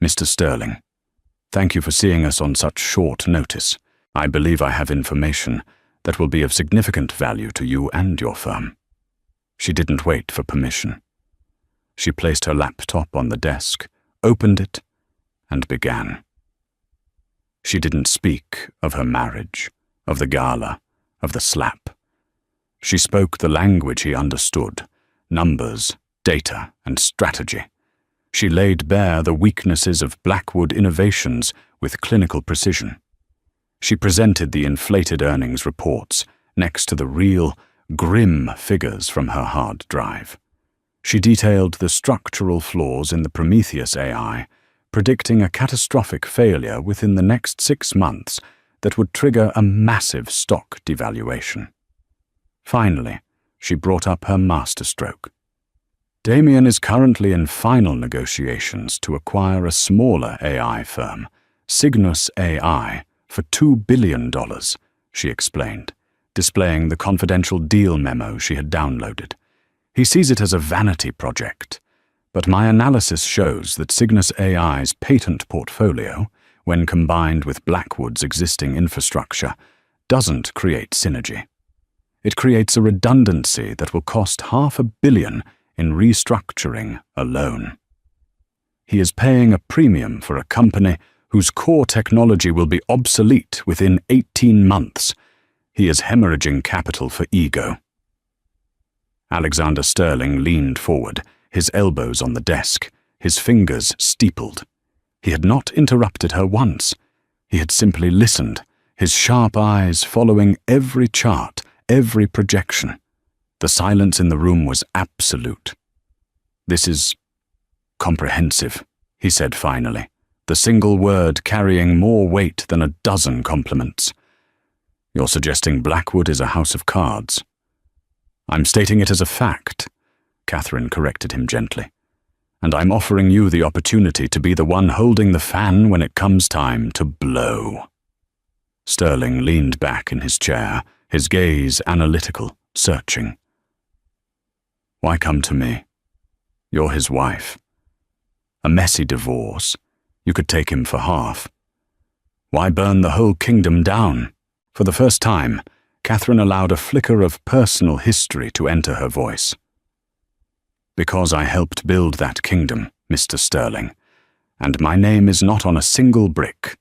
"Mr. Sterling, thank you for seeing us on such short notice. I believe I have information that will be of significant value to you and your firm." She didn't wait for permission. She placed her laptop on the desk, opened it, and began. She didn't speak of her marriage, of the gala, of the slap. She spoke the language he understood: numbers, data, and strategy. She laid bare the weaknesses of Blackwood Innovations with clinical precision. She presented the inflated earnings reports next to the real, grim figures from her hard drive. She detailed the structural flaws in the Prometheus AI, predicting a catastrophic failure within the next 6 months that would trigger a massive stock devaluation. Finally, she brought up her masterstroke. Damien is currently in final negotiations to acquire a smaller AI firm, Cygnus AI, for $2 billion, she explained, displaying the confidential deal memo she had downloaded. He sees it as a vanity project, but my analysis shows that Cygnus AI's patent portfolio, when combined with Blackwood's existing infrastructure, doesn't create synergy. It creates a redundancy that will cost $500 million in restructuring alone. He is paying a premium for a company whose core technology will be obsolete within 18 months. He is hemorrhaging capital for ego. Alexander Sterling leaned forward, his elbows on the desk, his fingers steepled. He had not interrupted her once. He had simply listened, his sharp eyes following every chart, every projection. The silence in the room was absolute. "This is comprehensive," he said finally, the single word carrying more weight than a dozen compliments. "You're suggesting Blackwood is a house of cards." "I'm stating it as a fact," Catherine corrected him gently. "And I'm offering you the opportunity to be the one holding the fan when it comes time to blow." Sterling leaned back in his chair, his gaze analytical, searching. "Why come to me? You're his wife. A messy divorce. You could take him for half. Why burn the whole kingdom down?" For the first time, Catherine allowed a flicker of personal history to enter her voice. "Because I helped build that kingdom, Mr. Sterling, and my name is not on a single brick.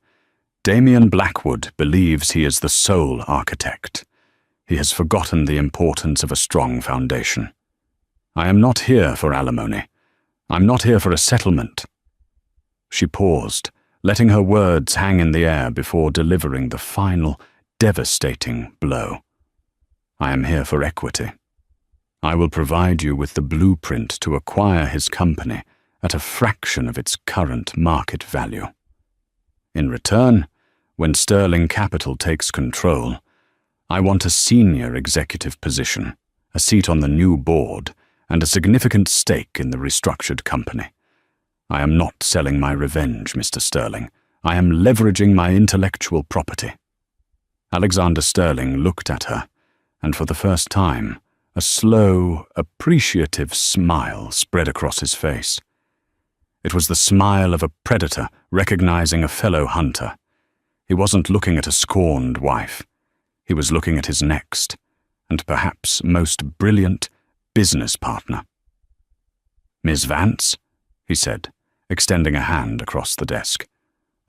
Damien Blackwood believes he is the sole architect. He has forgotten the importance of a strong foundation. I am not here for alimony. I'm not here for a settlement." She paused, letting her words hang in the air before delivering the final, devastating blow. "I am here for equity. I will provide you with the blueprint to acquire his company at a fraction of its current market value. In return, when Sterling Capital takes control, I want a senior executive position, a seat on the new board, and a significant stake in the restructured company. I am not selling my revenge, Mr. Sterling. I am leveraging my intellectual property." Alexander Sterling looked at her, and for the first time, a slow, appreciative smile spread across his face. It was the smile of a predator recognizing a fellow hunter. He wasn't looking at a scorned wife. He was looking at his next, and perhaps most brilliant, business partner. "Miss Vance," he said, extending a hand across the desk.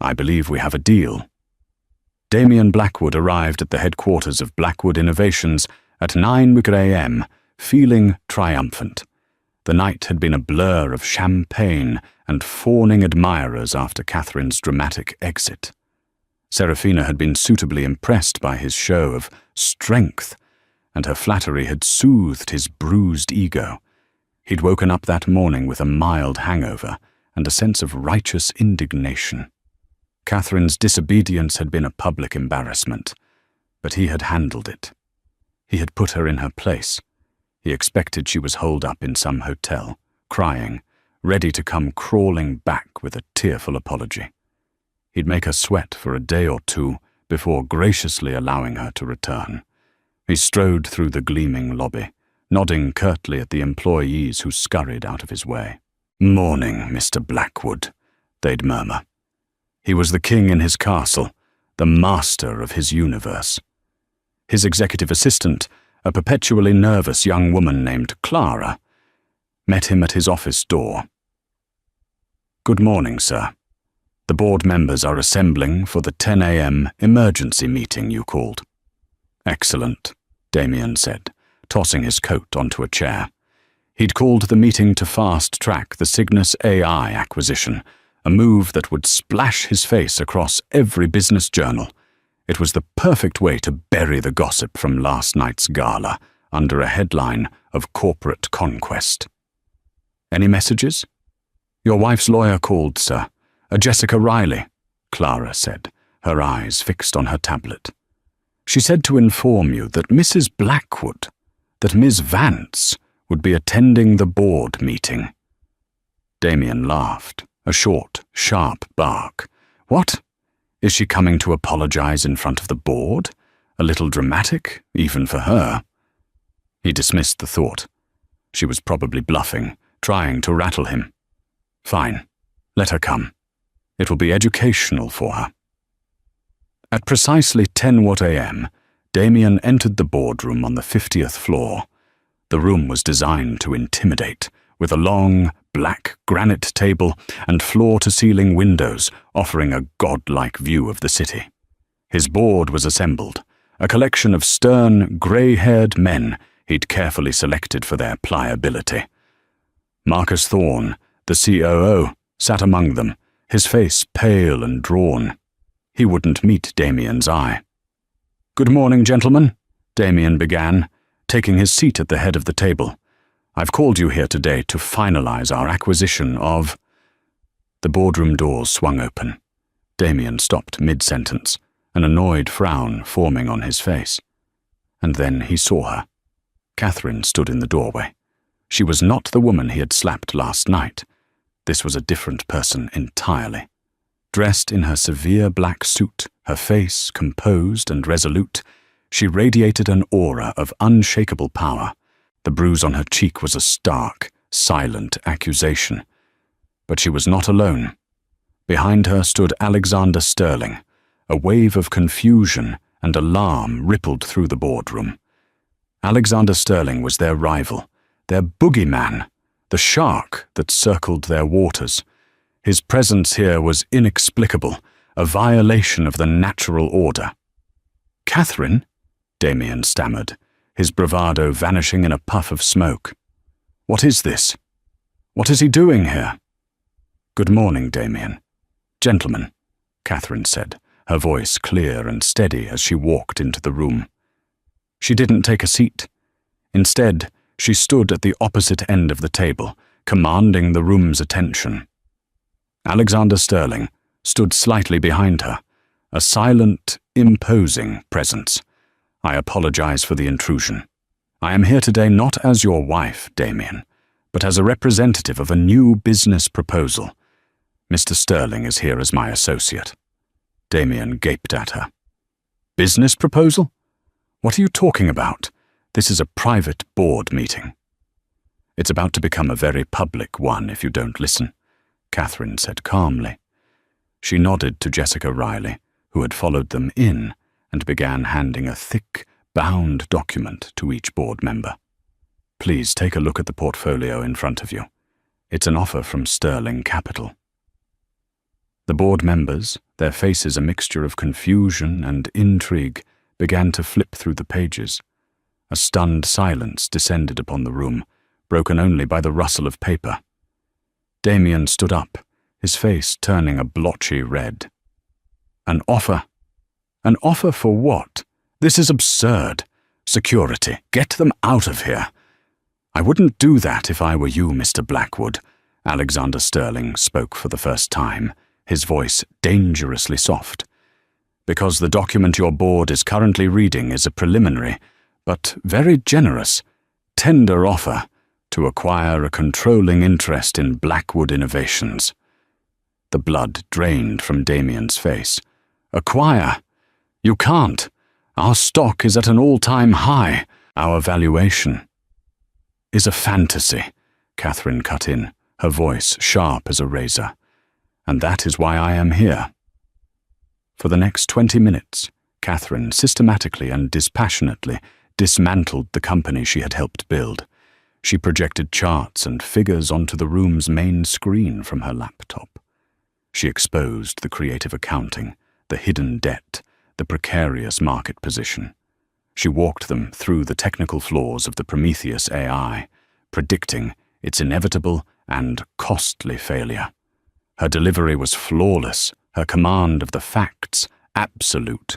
"I believe we have a deal." Damien Blackwood arrived at the headquarters of Blackwood Innovations at 9 a.m., feeling triumphant. The night had been a blur of champagne and fawning admirers after Catherine's dramatic exit. Serafina had been suitably impressed by his show of strength, and her flattery had soothed his bruised ego. He'd woken up that morning with a mild hangover and a sense of righteous indignation. Catherine's disobedience had been a public embarrassment, but he had handled it. He had put her in her place. He expected she was holed up in some hotel, crying, ready to come crawling back with a tearful apology. He'd make her sweat for a day or two before graciously allowing her to return. He strode through the gleaming lobby, nodding curtly at the employees who scurried out of his way. "Morning, Mr. Blackwood," they'd murmur. He was the king in his castle, the master of his universe. His executive assistant, a perpetually nervous young woman named Clara, met him at his office door. "Good morning, sir. The board members are assembling for the 10 a.m. emergency meeting you called." "Excellent," Damien said, tossing his coat onto a chair. He'd called the meeting to fast-track the Cygnus AI acquisition, a move that would splash his face across every business journal. It was the perfect way to bury the gossip from last night's gala under a headline of corporate conquest. "Any messages?" "Your wife's lawyer called, sir. A Jessica Riley," Clara said, her eyes fixed on her tablet. "She said to inform you that Mrs. Blackwood, that Ms. Vance, would be attending the board meeting." Damien laughed, a short, sharp bark. "What? Is she coming to apologize in front of the board? A little dramatic, even for her." He dismissed the thought. She was probably bluffing, trying to rattle him. Fine, let her come. It will be educational for her. At precisely 10 a.m., Damien entered the boardroom on the 50th floor. The room was designed to intimidate, with a long, black granite table and floor-to-ceiling windows offering a godlike view of the city. His board was assembled, a collection of stern, grey-haired men he'd carefully selected for their pliability. Marcus Thorne, the COO, sat among them, his face pale and drawn. He wouldn't meet Damien's eye. "Good morning, gentlemen," Damien began, taking his seat at the head of the table. "I've called you here today to finalize our acquisition of—" The boardroom doors swung open. Damien stopped mid-sentence, an annoyed frown forming on his face. And then he saw her. Catherine stood in the doorway. She was not the woman he had slapped last night. This was a different person entirely. Dressed in her severe black suit, her face composed and resolute, she radiated an aura of unshakable power. The bruise on her cheek was a stark, silent accusation. But she was not alone. Behind her stood Alexander Sterling. A wave of confusion and alarm rippled through the boardroom. Alexander Sterling was their rival, their boogeyman, the shark that circled their waters. His presence here was inexplicable, a violation of the natural order. "Catherine?" Damien stammered, his bravado vanishing in a puff of smoke. "What is this? What is he doing here?" "Good morning, Damien." "Gentlemen," Catherine said, her voice clear and steady as she walked into the room. She didn't take a seat. Instead, she stood at the opposite end of the table, commanding the room's attention. Alexander Sterling stood slightly behind her, a silent, imposing presence. "I apologize for the intrusion. I am here today not as your wife, Damien, but as a representative of a new business proposal. Mr. Sterling is here as my associate." Damien gaped at her. "Business proposal? What are you talking about? This is a private board meeting." "It's about to become a very public one if you don't listen," Catherine said calmly. She nodded to Jessica Riley, who had followed them in, and began handing a thick, bound document to each board member. "Please take a look at the portfolio in front of you. It's an offer from Sterling Capital." The board members, their faces a mixture of confusion and intrigue, began to flip through the pages. A stunned silence descended upon the room, broken only by the rustle of paper. Damien stood up, his face turning a blotchy red. An offer? An offer for what? This is absurd. Security, get them out of here. I wouldn't do that if I were you, Mr. Blackwood. Alexander Sterling spoke for the first time, his voice dangerously soft. Because the document your board is currently reading is a preliminary, but very generous, tender offer to acquire a controlling interest in Blackwood Innovations. The blood drained from Damien's face. Acquire? You can't. Our stock is at an all-time high. Our valuation is a fantasy, Catherine cut in, her voice sharp as a razor. And that is why I am here. For the next 20 minutes, Catherine systematically and dispassionately dismantled the company she had helped build. She projected charts and figures onto the room's main screen from her laptop. She exposed the creative accounting, the hidden debt, the precarious market position. She walked them through the technical flaws of the Prometheus AI, predicting its inevitable and costly failure. Her delivery was flawless, her command of the facts absolute.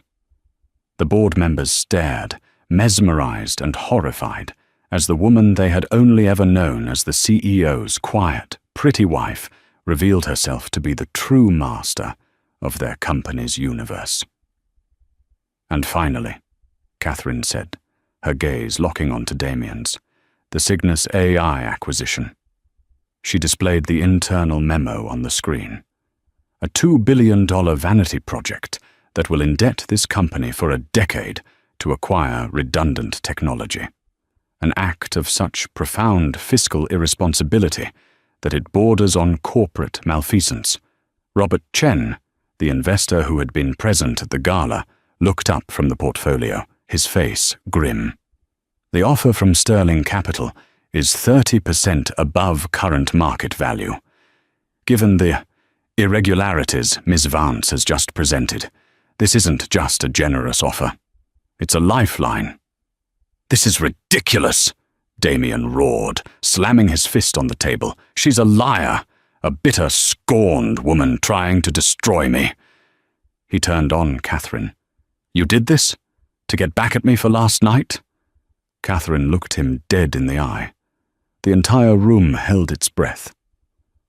The board members stared, mesmerized and horrified, as the woman they had only ever known as the CEO's quiet, pretty wife revealed herself to be the true master of their company's universe. And finally, Catherine said, her gaze locking onto Damien's, the Cygnus AI acquisition. She displayed the internal memo on the screen. A $2 billion vanity project that will indebt this company for a decade to acquire redundant technology. An act of such profound fiscal irresponsibility that it borders on corporate malfeasance. Robert Chen, the investor who had been present at the gala, looked up from the portfolio, his face grim. The offer from Sterling Capital is 30% above current market value. Given the irregularities Ms. Vance has just presented, this isn't just a generous offer. It's a lifeline. This is ridiculous, Damien roared, slamming his fist on the table. She's a liar, a bitter, scorned woman trying to destroy me. He turned on Catherine. You did this? To get back at me for last night? Catherine looked him dead in the eye. The entire room held its breath.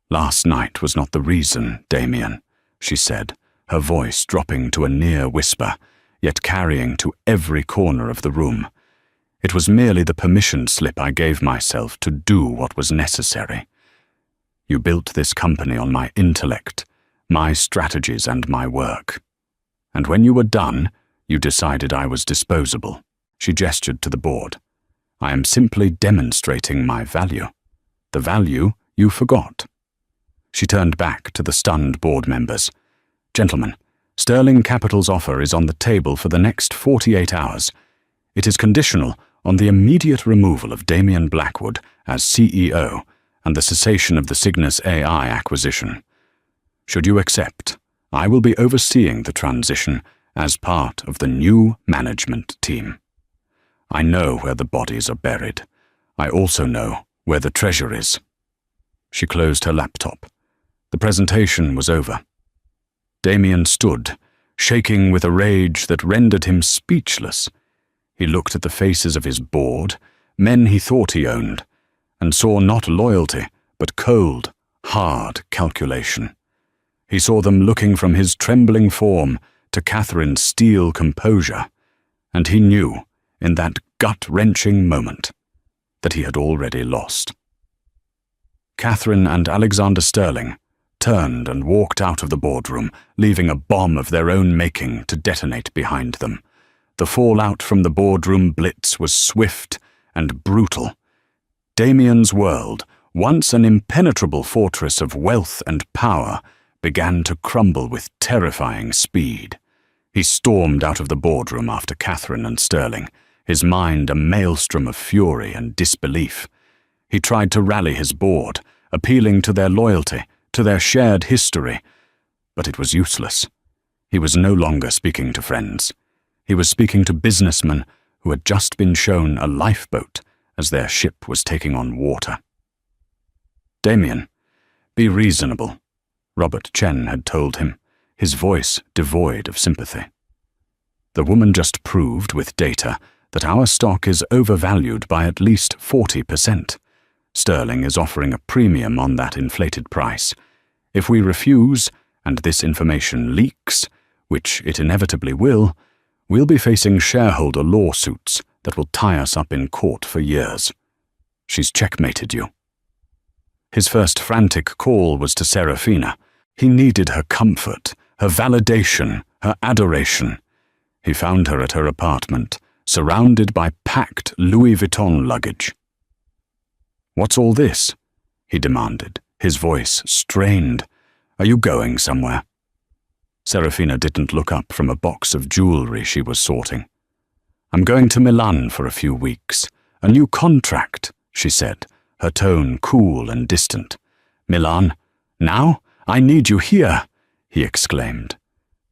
Last night was not the reason, Damien, she said, her voice dropping to a near whisper, yet carrying to every corner of the room. It was merely the permission slip I gave myself to do what was necessary. You built this company on my intellect, my strategies and my work. And when you were done, you decided I was disposable. She gestured to the board. I am simply demonstrating my value. The value you forgot. She turned back to the stunned board members. Gentlemen, Sterling Capital's offer is on the table for the next 48 hours. It is conditional on the immediate removal of Damien Blackwood as CEO and the cessation of the Cygnus AI acquisition. Should you accept, I will be overseeing the transition as part of the new management team. I know where the bodies are buried. I also know where the treasure is. She closed her laptop. The presentation was over. Damien stood, shaking with a rage that rendered him speechless. He looked at the faces of his board, men he thought he owned, and saw not loyalty, but cold, hard calculation. He saw them looking from his trembling form to Catherine's steel composure, and he knew, in that gut-wrenching moment, that he had already lost. Catherine and Alexander Sterling turned and walked out of the boardroom, leaving a bomb of their own making to detonate behind them. The fallout from the boardroom blitz was swift and brutal. Damien's world, once an impenetrable fortress of wealth and power, began to crumble with terrifying speed. He stormed out of the boardroom after Catherine and Sterling, his mind a maelstrom of fury and disbelief. He tried to rally his board, appealing to their loyalty, to their shared history, But it was useless. He was no longer speaking to friends. He was speaking to businessmen who had just been shown a lifeboat as their ship was taking on water. "Damien, be reasonable," Robert Chen had told him, his voice devoid of sympathy. "The woman just proved with data that our stock is overvalued by at least 40%. Sterling is offering a premium on that inflated price. If we refuse, and this information leaks, which it inevitably will, we'll be facing shareholder lawsuits that will tie us up in court for years. She's checkmated you." His first frantic call was to Serafina. He needed her comfort, her validation, her adoration. He found her at her apartment, surrounded by packed Louis Vuitton luggage. "What's all this?" he demanded, his voice strained. "Are you going somewhere?" Serafina didn't look up from a box of jewelry she was sorting. "I'm going to Milan for a few weeks. A new contract," she said, her tone cool and distant. "Milan? Now? I need you here," he exclaimed.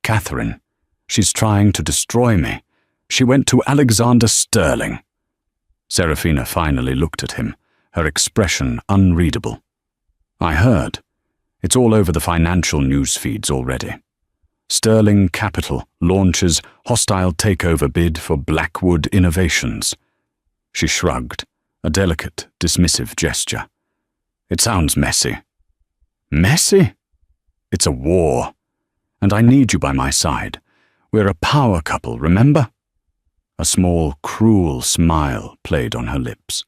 "Catherine, she's trying to destroy me. She went to Alexander Sterling." Serafina finally looked at him, her expression unreadable. "I heard. It's all over the financial news feeds already. Sterling Capital launches hostile takeover bid for Blackwood Innovations." She shrugged, a delicate, dismissive gesture. "It sounds messy." "Messy? It's a war. And I need you by my side. We're a power couple, remember?" A small, cruel smile played on her lips.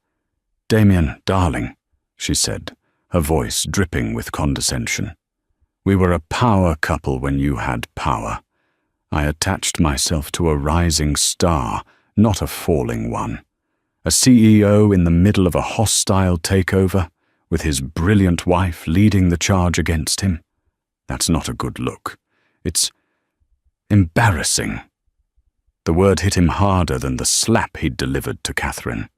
"Damien, darling," she said, her voice dripping with condescension. "We were a power couple when you had power. I attached myself to a rising star, not a falling one. A CEO in the middle of a hostile takeover, with his brilliant wife leading the charge against him. That's not a good look. It's embarrassing." The word hit him harder than the slap he'd delivered to Catherine.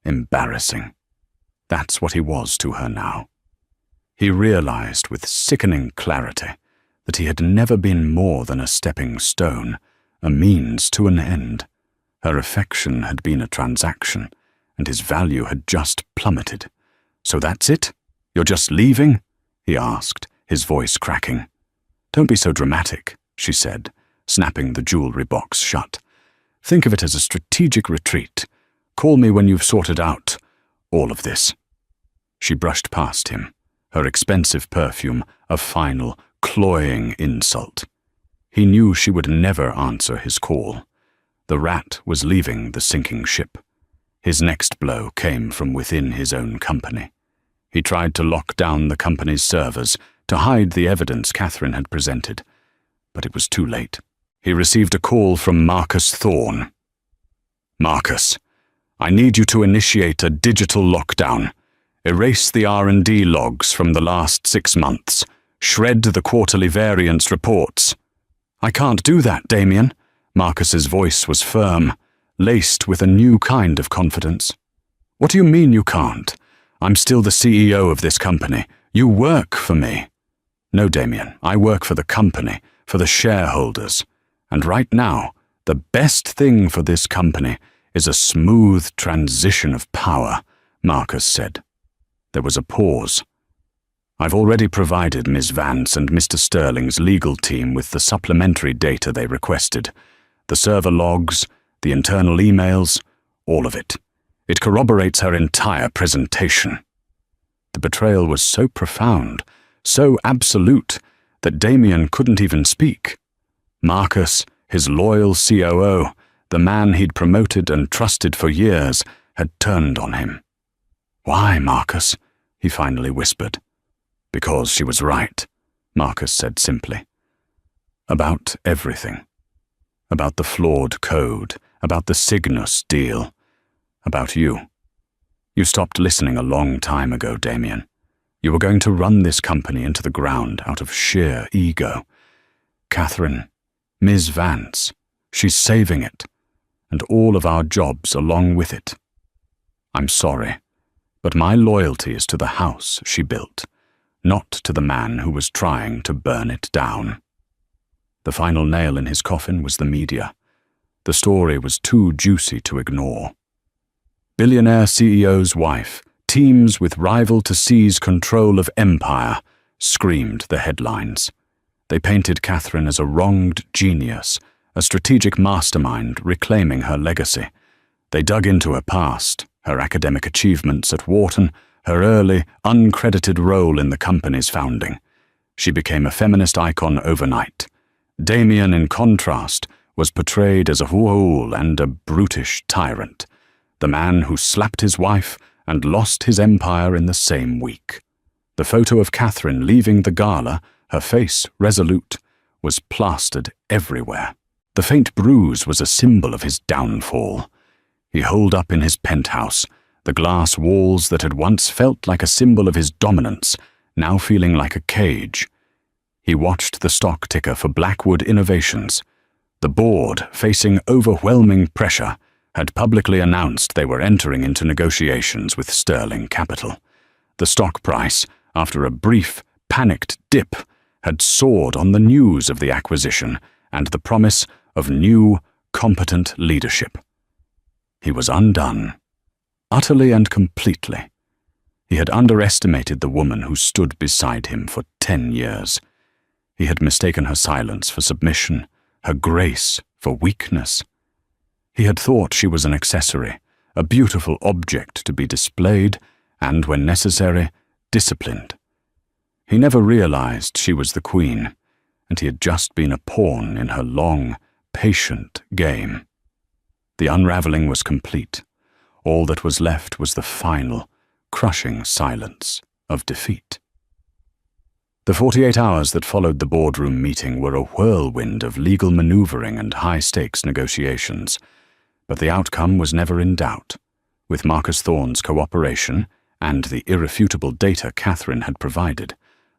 Embarrassing. That's what he was to her now. He realized with sickening clarity that he had never been more than a stepping stone, a means to an end. Her affection had been a transaction, and his value had just plummeted. "So that's it? You're just leaving?" he asked, his voice cracking. "Don't be so dramatic," she said, snapping the jewelry box shut. "Think of it as a strategic retreat. Call me when you've sorted out all of this." She brushed past him, her expensive perfume a final, cloying insult. He knew she would never answer his call. The rat was leaving the sinking ship. His next blow came from within his own company. He tried to lock down the company's servers, to hide the evidence Catherine had presented, but it was too late. He received a call from Marcus Thorne. "Marcus, I need you to initiate a digital lockdown. Erase the R&D logs from the last 6 months. Shred the quarterly variance reports." "I can't do that, Damien." Marcus's voice was firm, laced with a new kind of confidence. "What do you mean you can't? I'm still the CEO of this company. You work for me." "No, Damien, I work for the company, for the shareholders. And right now, the best thing for this company is a smooth transition of power," Marcus said. There was a pause. "I've already provided Ms. Vance and Mr. Sterling's legal team with the supplementary data they requested. The server logs, the internal emails, all of it. It corroborates her entire presentation." The betrayal was so profound, so absolute, that Damien couldn't even speak. Marcus, his loyal COO, the man he'd promoted and trusted for years, had turned on him. "Why, Marcus?" he finally whispered. "Because she was right," Marcus said simply. "About everything. About the flawed code, about the Cygnus deal, about you. You stopped listening a long time ago, Damien. You were going to run this company into the ground out of sheer ego. Catherine, Ms. Vance, she's saving it, and all of our jobs along with it. I'm sorry, but my loyalty is to the house she built, not to the man who was trying to burn it down. The final nail in his coffin was the media. The story was too juicy to ignore. Billionaire CEO's wife teams with rival to seize control of empire, screamed the headlines. They painted Catherine as a wronged genius, a strategic mastermind reclaiming her legacy. They dug into her past, her academic achievements at Wharton, her early, uncredited role in the company's founding. She became a feminist icon overnight. Damien, in contrast, was portrayed as a fool and a brutish tyrant, the man who slapped his wife and lost his empire in the same week. The photo of Catherine leaving the gala, her face resolute, was plastered everywhere. The faint bruise was a symbol of his downfall. He holed up in his penthouse, the glass walls that had once felt like a symbol of his dominance, now feeling like a cage. He watched the stock ticker for Blackwood Innovations. The board, facing overwhelming pressure, had publicly announced they were entering into negotiations with Sterling Capital. The stock price, after a brief, panicked dip, had soared on the news of the acquisition and the promise of new, competent leadership. He was undone, utterly and completely. He had underestimated the woman who stood beside him for 10 years. He had mistaken her silence for submission, her grace for weakness. He had thought she was an accessory, a beautiful object to be displayed and, when necessary, disciplined. He never realized she was the queen, and he had just been a pawn in her long, patient game. The unraveling was complete. All that was left was the final, crushing silence of defeat. The 48 hours that followed the boardroom meeting were a whirlwind of legal maneuvering and high-stakes negotiations, but the outcome was never in doubt. With Marcus Thorne's cooperation and the irrefutable data Catherine had provided,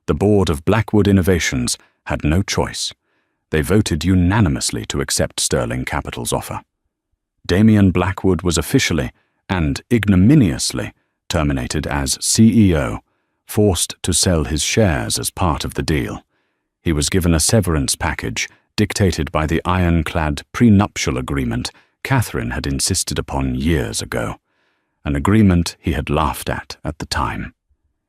the board of Blackwood Innovations had no choice. They voted unanimously to accept Sterling Capital's offer. Damien Blackwood was officially and ignominiously terminated as CEO, forced to sell his shares as part of the deal. He was given a severance package dictated by the ironclad prenuptial agreement Catherine had insisted upon years ago, an agreement he had laughed at the time.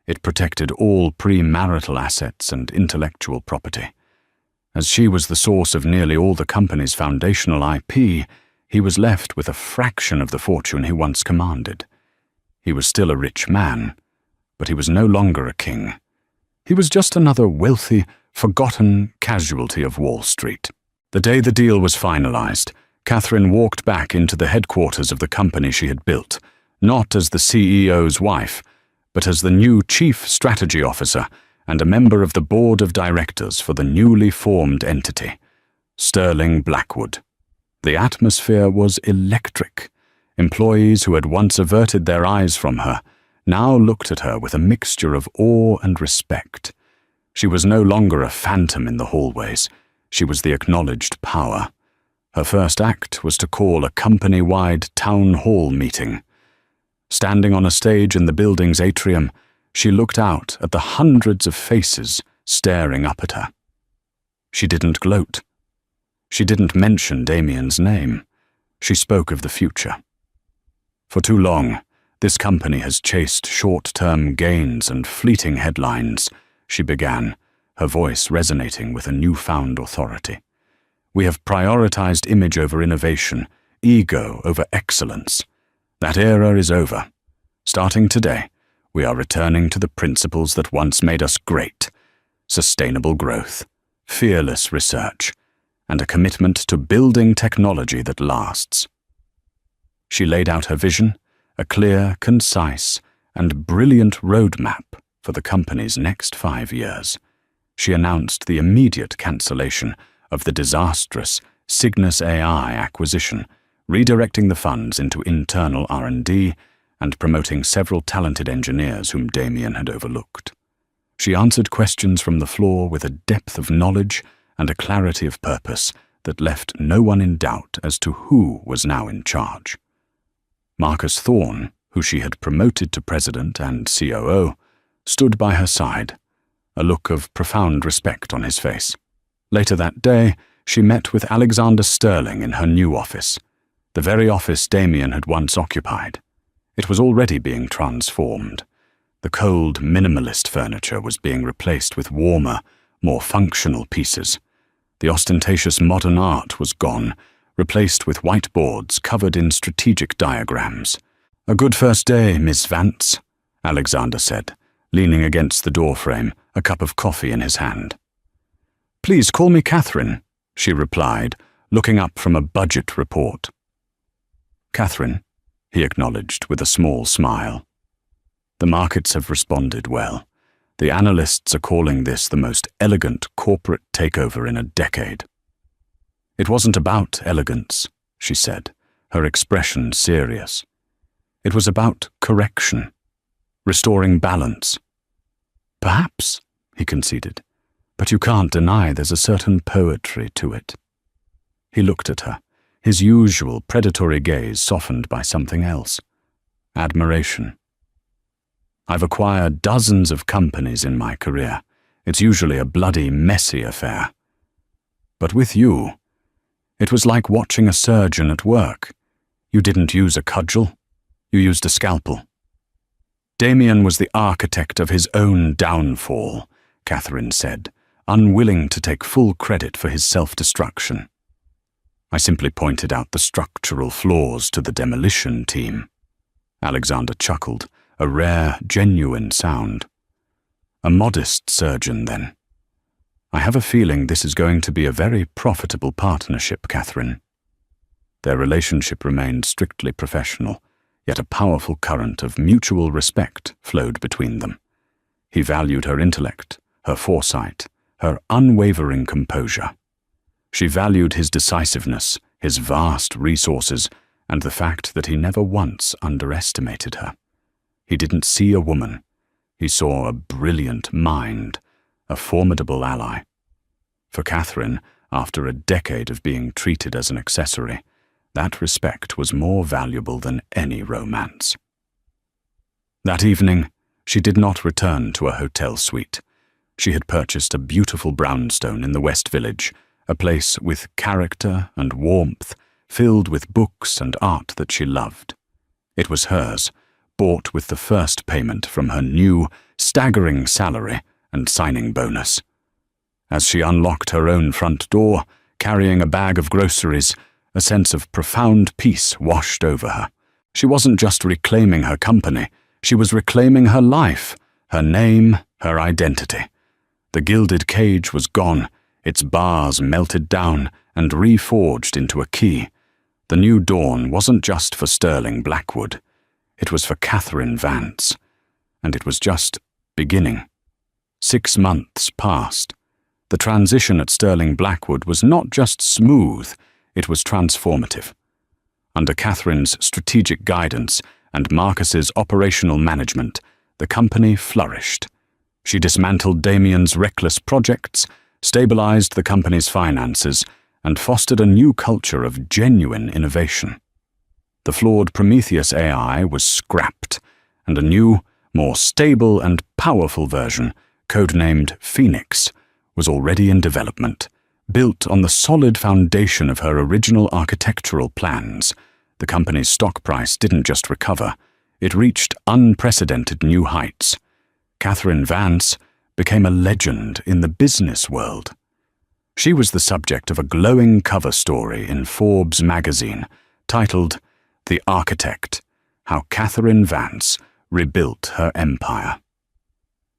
It protected all premarital assets and intellectual property. As she was the source of nearly all the company's foundational IP, he was left with a fraction of the fortune he once commanded. He was still a rich man, but he was no longer a king. He was just another wealthy, forgotten casualty of Wall Street. The day the deal was finalized, Catherine walked back into the headquarters of the company she had built, not as the CEO's wife, but as the new chief strategy officer and a member of the board of directors for the newly formed entity, Sterling Blackwood. The atmosphere was electric. Employees who had once averted their eyes from her now looked at her with a mixture of awe and respect. She was no longer a phantom in the hallways. She was the acknowledged power. Her first act was to call a company-wide town hall meeting. Standing on a stage in the building's atrium, she looked out at the hundreds of faces staring up at her. She didn't gloat. She didn't mention Damien's name. She spoke of the future. For too long, this company has chased short-term gains and fleeting headlines, she began, her voice resonating with a newfound authority. We have prioritized image over innovation, ego over excellence. That era is over. Starting today, we are returning to the principles that once made us great: sustainable growth, fearless research, and a commitment to building technology that lasts. She laid out her vision, a clear, concise, and brilliant roadmap for the company's next 5 years. She announced the immediate cancellation of the disastrous Cygnus AI acquisition, redirecting the funds into internal R&D and promoting several talented engineers whom Damien had overlooked. She answered questions from the floor with a depth of knowledge and a clarity of purpose that left no one in doubt as to who was now in charge. Marcus Thorne, who she had promoted to president and COO, stood by her side, a look of profound respect on his face. Later that day, she met with Alexander Sterling in her new office, the very office Damien had once occupied. It was already being transformed. The cold, minimalist furniture was being replaced with warmer, more functional pieces. The ostentatious modern art was gone, replaced with whiteboards covered in strategic diagrams. "A good first day, Miss Vance," Alexander said, leaning against the doorframe, a cup of coffee in his hand. "Please call me Catherine," she replied, looking up from a budget report. "Catherine," he acknowledged with a small smile. "The markets have responded well. The analysts are calling this the most elegant corporate takeover in a decade." "It wasn't about elegance," she said, her expression serious. "It was about correction, restoring balance." "Perhaps," he conceded, "but you can't deny there's a certain poetry to it." He looked at her, his usual predatory gaze softened by something else. Admiration. "I've acquired dozens of companies in my career. It's usually a bloody, messy affair. But with you, it was like watching a surgeon at work. You didn't use a cudgel, you used a scalpel." "Damien was the architect of his own downfall," Catherine said, unwilling to take full credit for his self-destruction. "I simply pointed out the structural flaws to the demolition team." Alexander chuckled, a rare, genuine sound. "A modest surgeon, then. I have a feeling this is going to be a very profitable partnership, Catherine." Their relationship remained strictly professional, yet a powerful current of mutual respect flowed between them. He valued her intellect, her foresight, her unwavering composure. She valued his decisiveness, his vast resources, and the fact that he never once underestimated her. He didn't see a woman. He saw a brilliant mind, a formidable ally. For Catherine, after a decade of being treated as an accessory, that respect was more valuable than any romance. That evening, she did not return to a hotel suite. She had purchased a beautiful brownstone in the West Village, a place with character and warmth, filled with books and art that she loved. It was hers, bought with the first payment from her new, staggering salary and signing bonus. As she unlocked her own front door, carrying a bag of groceries, a sense of profound peace washed over her. She wasn't just reclaiming her company, she was reclaiming her life, her name, her identity. The gilded cage was gone, its bars melted down and reforged into a key. The new dawn wasn't just for Sterling Blackwood. It was for Catherine Vance. And it was just beginning. 6 months passed. The transition at Sterling Blackwood was not just smooth, it was transformative. Under Catherine's strategic guidance and Marcus's operational management, the company flourished. She dismantled Damien's reckless projects, stabilized the company's finances, and fostered a new culture of genuine innovation. The flawed Prometheus AI was scrapped, and a new, more stable and powerful version, codenamed Phoenix, was already in development. Built on the solid foundation of her original architectural plans, the company's stock price didn't just recover, it reached unprecedented new heights. Catherine Vance became a legend in the business world. She was the subject of a glowing cover story in Forbes magazine, titled "The Architect: How Catherine Vance Rebuilt Her Empire."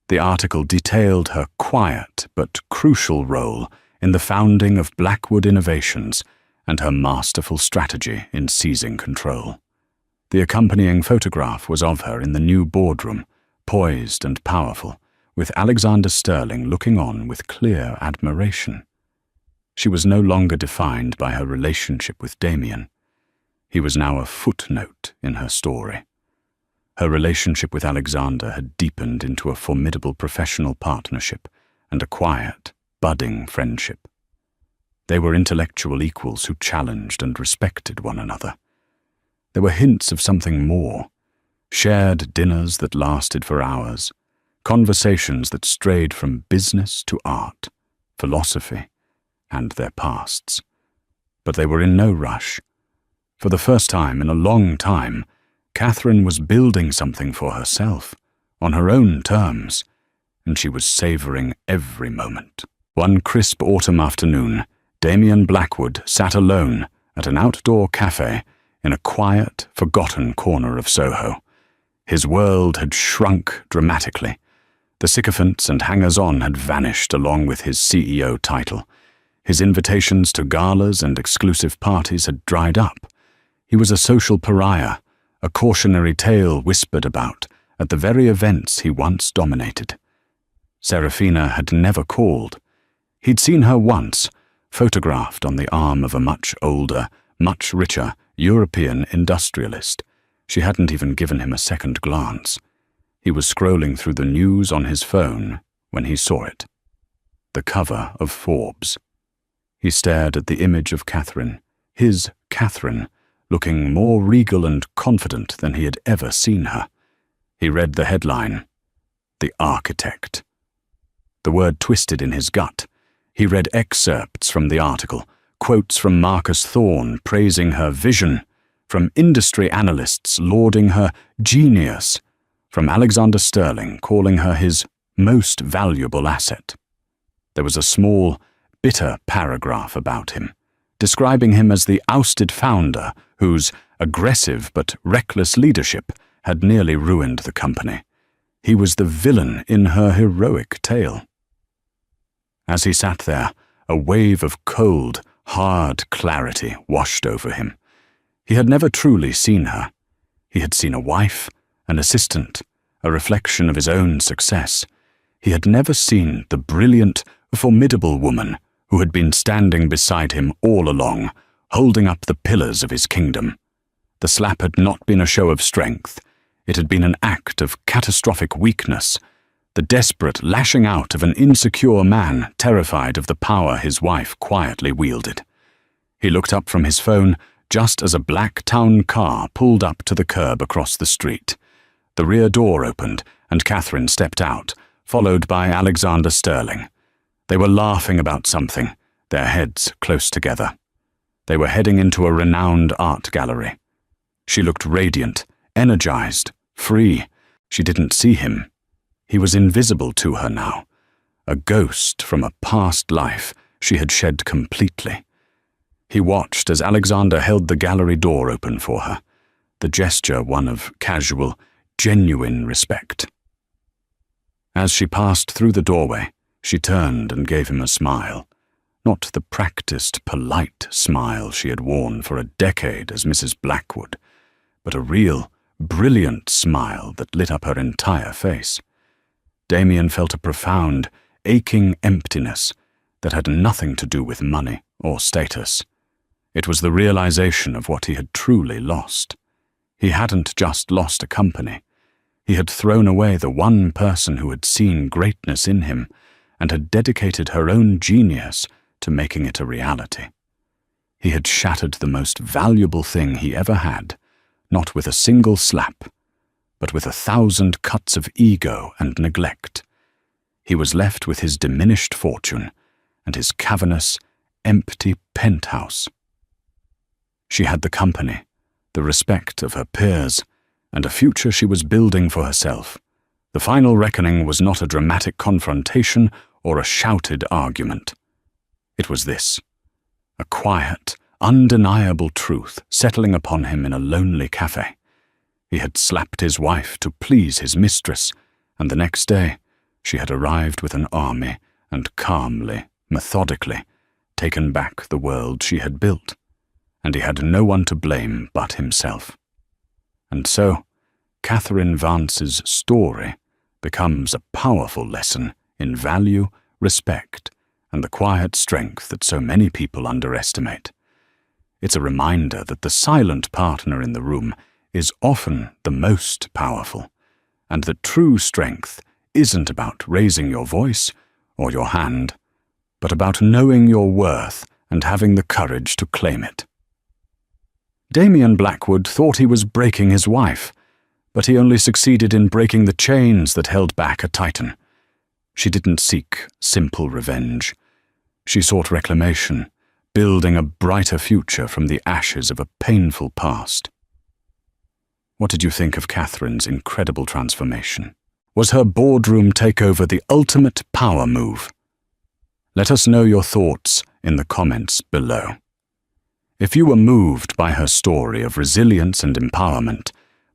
The article detailed her quiet but crucial role in the founding of Blackwood Innovations and her masterful strategy in seizing control. The accompanying photograph was of her in the new boardroom, poised and powerful, with Alexander Sterling looking on with clear admiration. She was no longer defined by her relationship with Damien. He was now a footnote in her story. Her relationship with Alexander had deepened into a formidable professional partnership and a quiet, budding friendship. They were intellectual equals who challenged and respected one another. There were hints of something more, shared dinners that lasted for hours, conversations that strayed from business to art, philosophy, and their pasts. But they were in no rush. For the first time in a long time, Catherine was building something for herself, on her own terms, and she was savouring every moment. One crisp autumn afternoon, Damien Blackwood sat alone at an outdoor cafe in a quiet, forgotten corner of Soho. His world had shrunk dramatically. The sycophants and hangers-on had vanished along with his CEO title. His invitations to galas and exclusive parties had dried up. He was a social pariah, a cautionary tale whispered about at the very events he once dominated. Serafina had never called. He'd seen her once, photographed on the arm of a much older, much richer European industrialist. She hadn't even given him a second glance. He was scrolling through the news on his phone when he saw it. The cover of Forbes. He stared at the image of Catherine, his Catherine, looking more regal and confident than he had ever seen her. He read the headline, "The Architect." The word twisted in his gut. He read excerpts from the article, quotes from Marcus Thorne praising her vision, from industry analysts lauding her genius, from Alexander Sterling calling her his most valuable asset. There was a small, bitter paragraph about him, describing him as the ousted founder whose aggressive but reckless leadership had nearly ruined the company. He was the villain in her heroic tale. As he sat there, a wave of cold, hard clarity washed over him. He had never truly seen her. He had seen a wife, an assistant, a reflection of his own success. He had never seen the brilliant, formidable woman who had been standing beside him all along, holding up the pillars of his kingdom. The slap had not been a show of strength. It had been an act of catastrophic weakness, the desperate lashing out of an insecure man terrified of the power his wife quietly wielded. He looked up from his phone just as a black town car pulled up to the curb across the street. The rear door opened and Catherine stepped out, followed by Alexander Sterling. They were laughing about something, their heads close together. They were heading into a renowned art gallery. She looked radiant, energized, free. She didn't see him. He was invisible to her now, a ghost from a past life she had shed completely. He watched as Alexander held the gallery door open for her, the gesture one of casual, genuine respect. As she passed through the doorway, she turned and gave him a smile, not the practiced, polite smile she had worn for a decade as Mrs. Blackwood, but a real, brilliant smile that lit up her entire face. Damien felt a profound, aching emptiness that had nothing to do with money or status. It was the realization of what he had truly lost. He hadn't just lost a company. He had thrown away the one person who had seen greatness in him and had dedicated her own genius to making it a reality. He had shattered the most valuable thing he ever had, not with a single slap, but with 1,000 cuts of ego and neglect. He was left with his diminished fortune and his cavernous, empty penthouse. She had the company, the respect of her peers, and a future she was building for herself. The final reckoning was not a dramatic confrontation or a shouted argument. It was this, a quiet, undeniable truth settling upon him in a lonely cafe. He had slapped his wife to please his mistress, and the next day she had arrived with an army and calmly, methodically, taken back the world she had built, and he had no one to blame but himself. And so, Catherine Vance's story becomes a powerful lesson in value, respect, and the quiet strength that so many people underestimate. It's a reminder that the silent partner in the room is often the most powerful, and that true strength isn't about raising your voice or your hand, but about knowing your worth and having the courage to claim it. Damien Blackwood thought he was breaking his wife, but he only succeeded in breaking the chains that held back a titan. She didn't seek simple revenge. She sought reclamation, building a brighter future from the ashes of a painful past. What did you think of Catherine's incredible transformation? Was her boardroom takeover the ultimate power move? Let us know your thoughts in the comments below. If you were moved by her story of resilience and empowerment,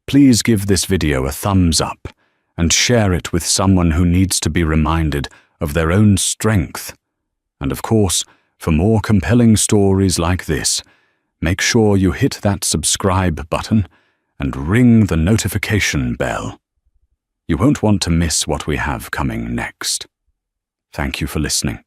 please give this video a thumbs up and share it with someone who needs to be reminded of their own strength. And of course, for more compelling stories like this, make sure you hit that subscribe button and ring the notification bell. You won't want to miss what we have coming next. Thank you for listening.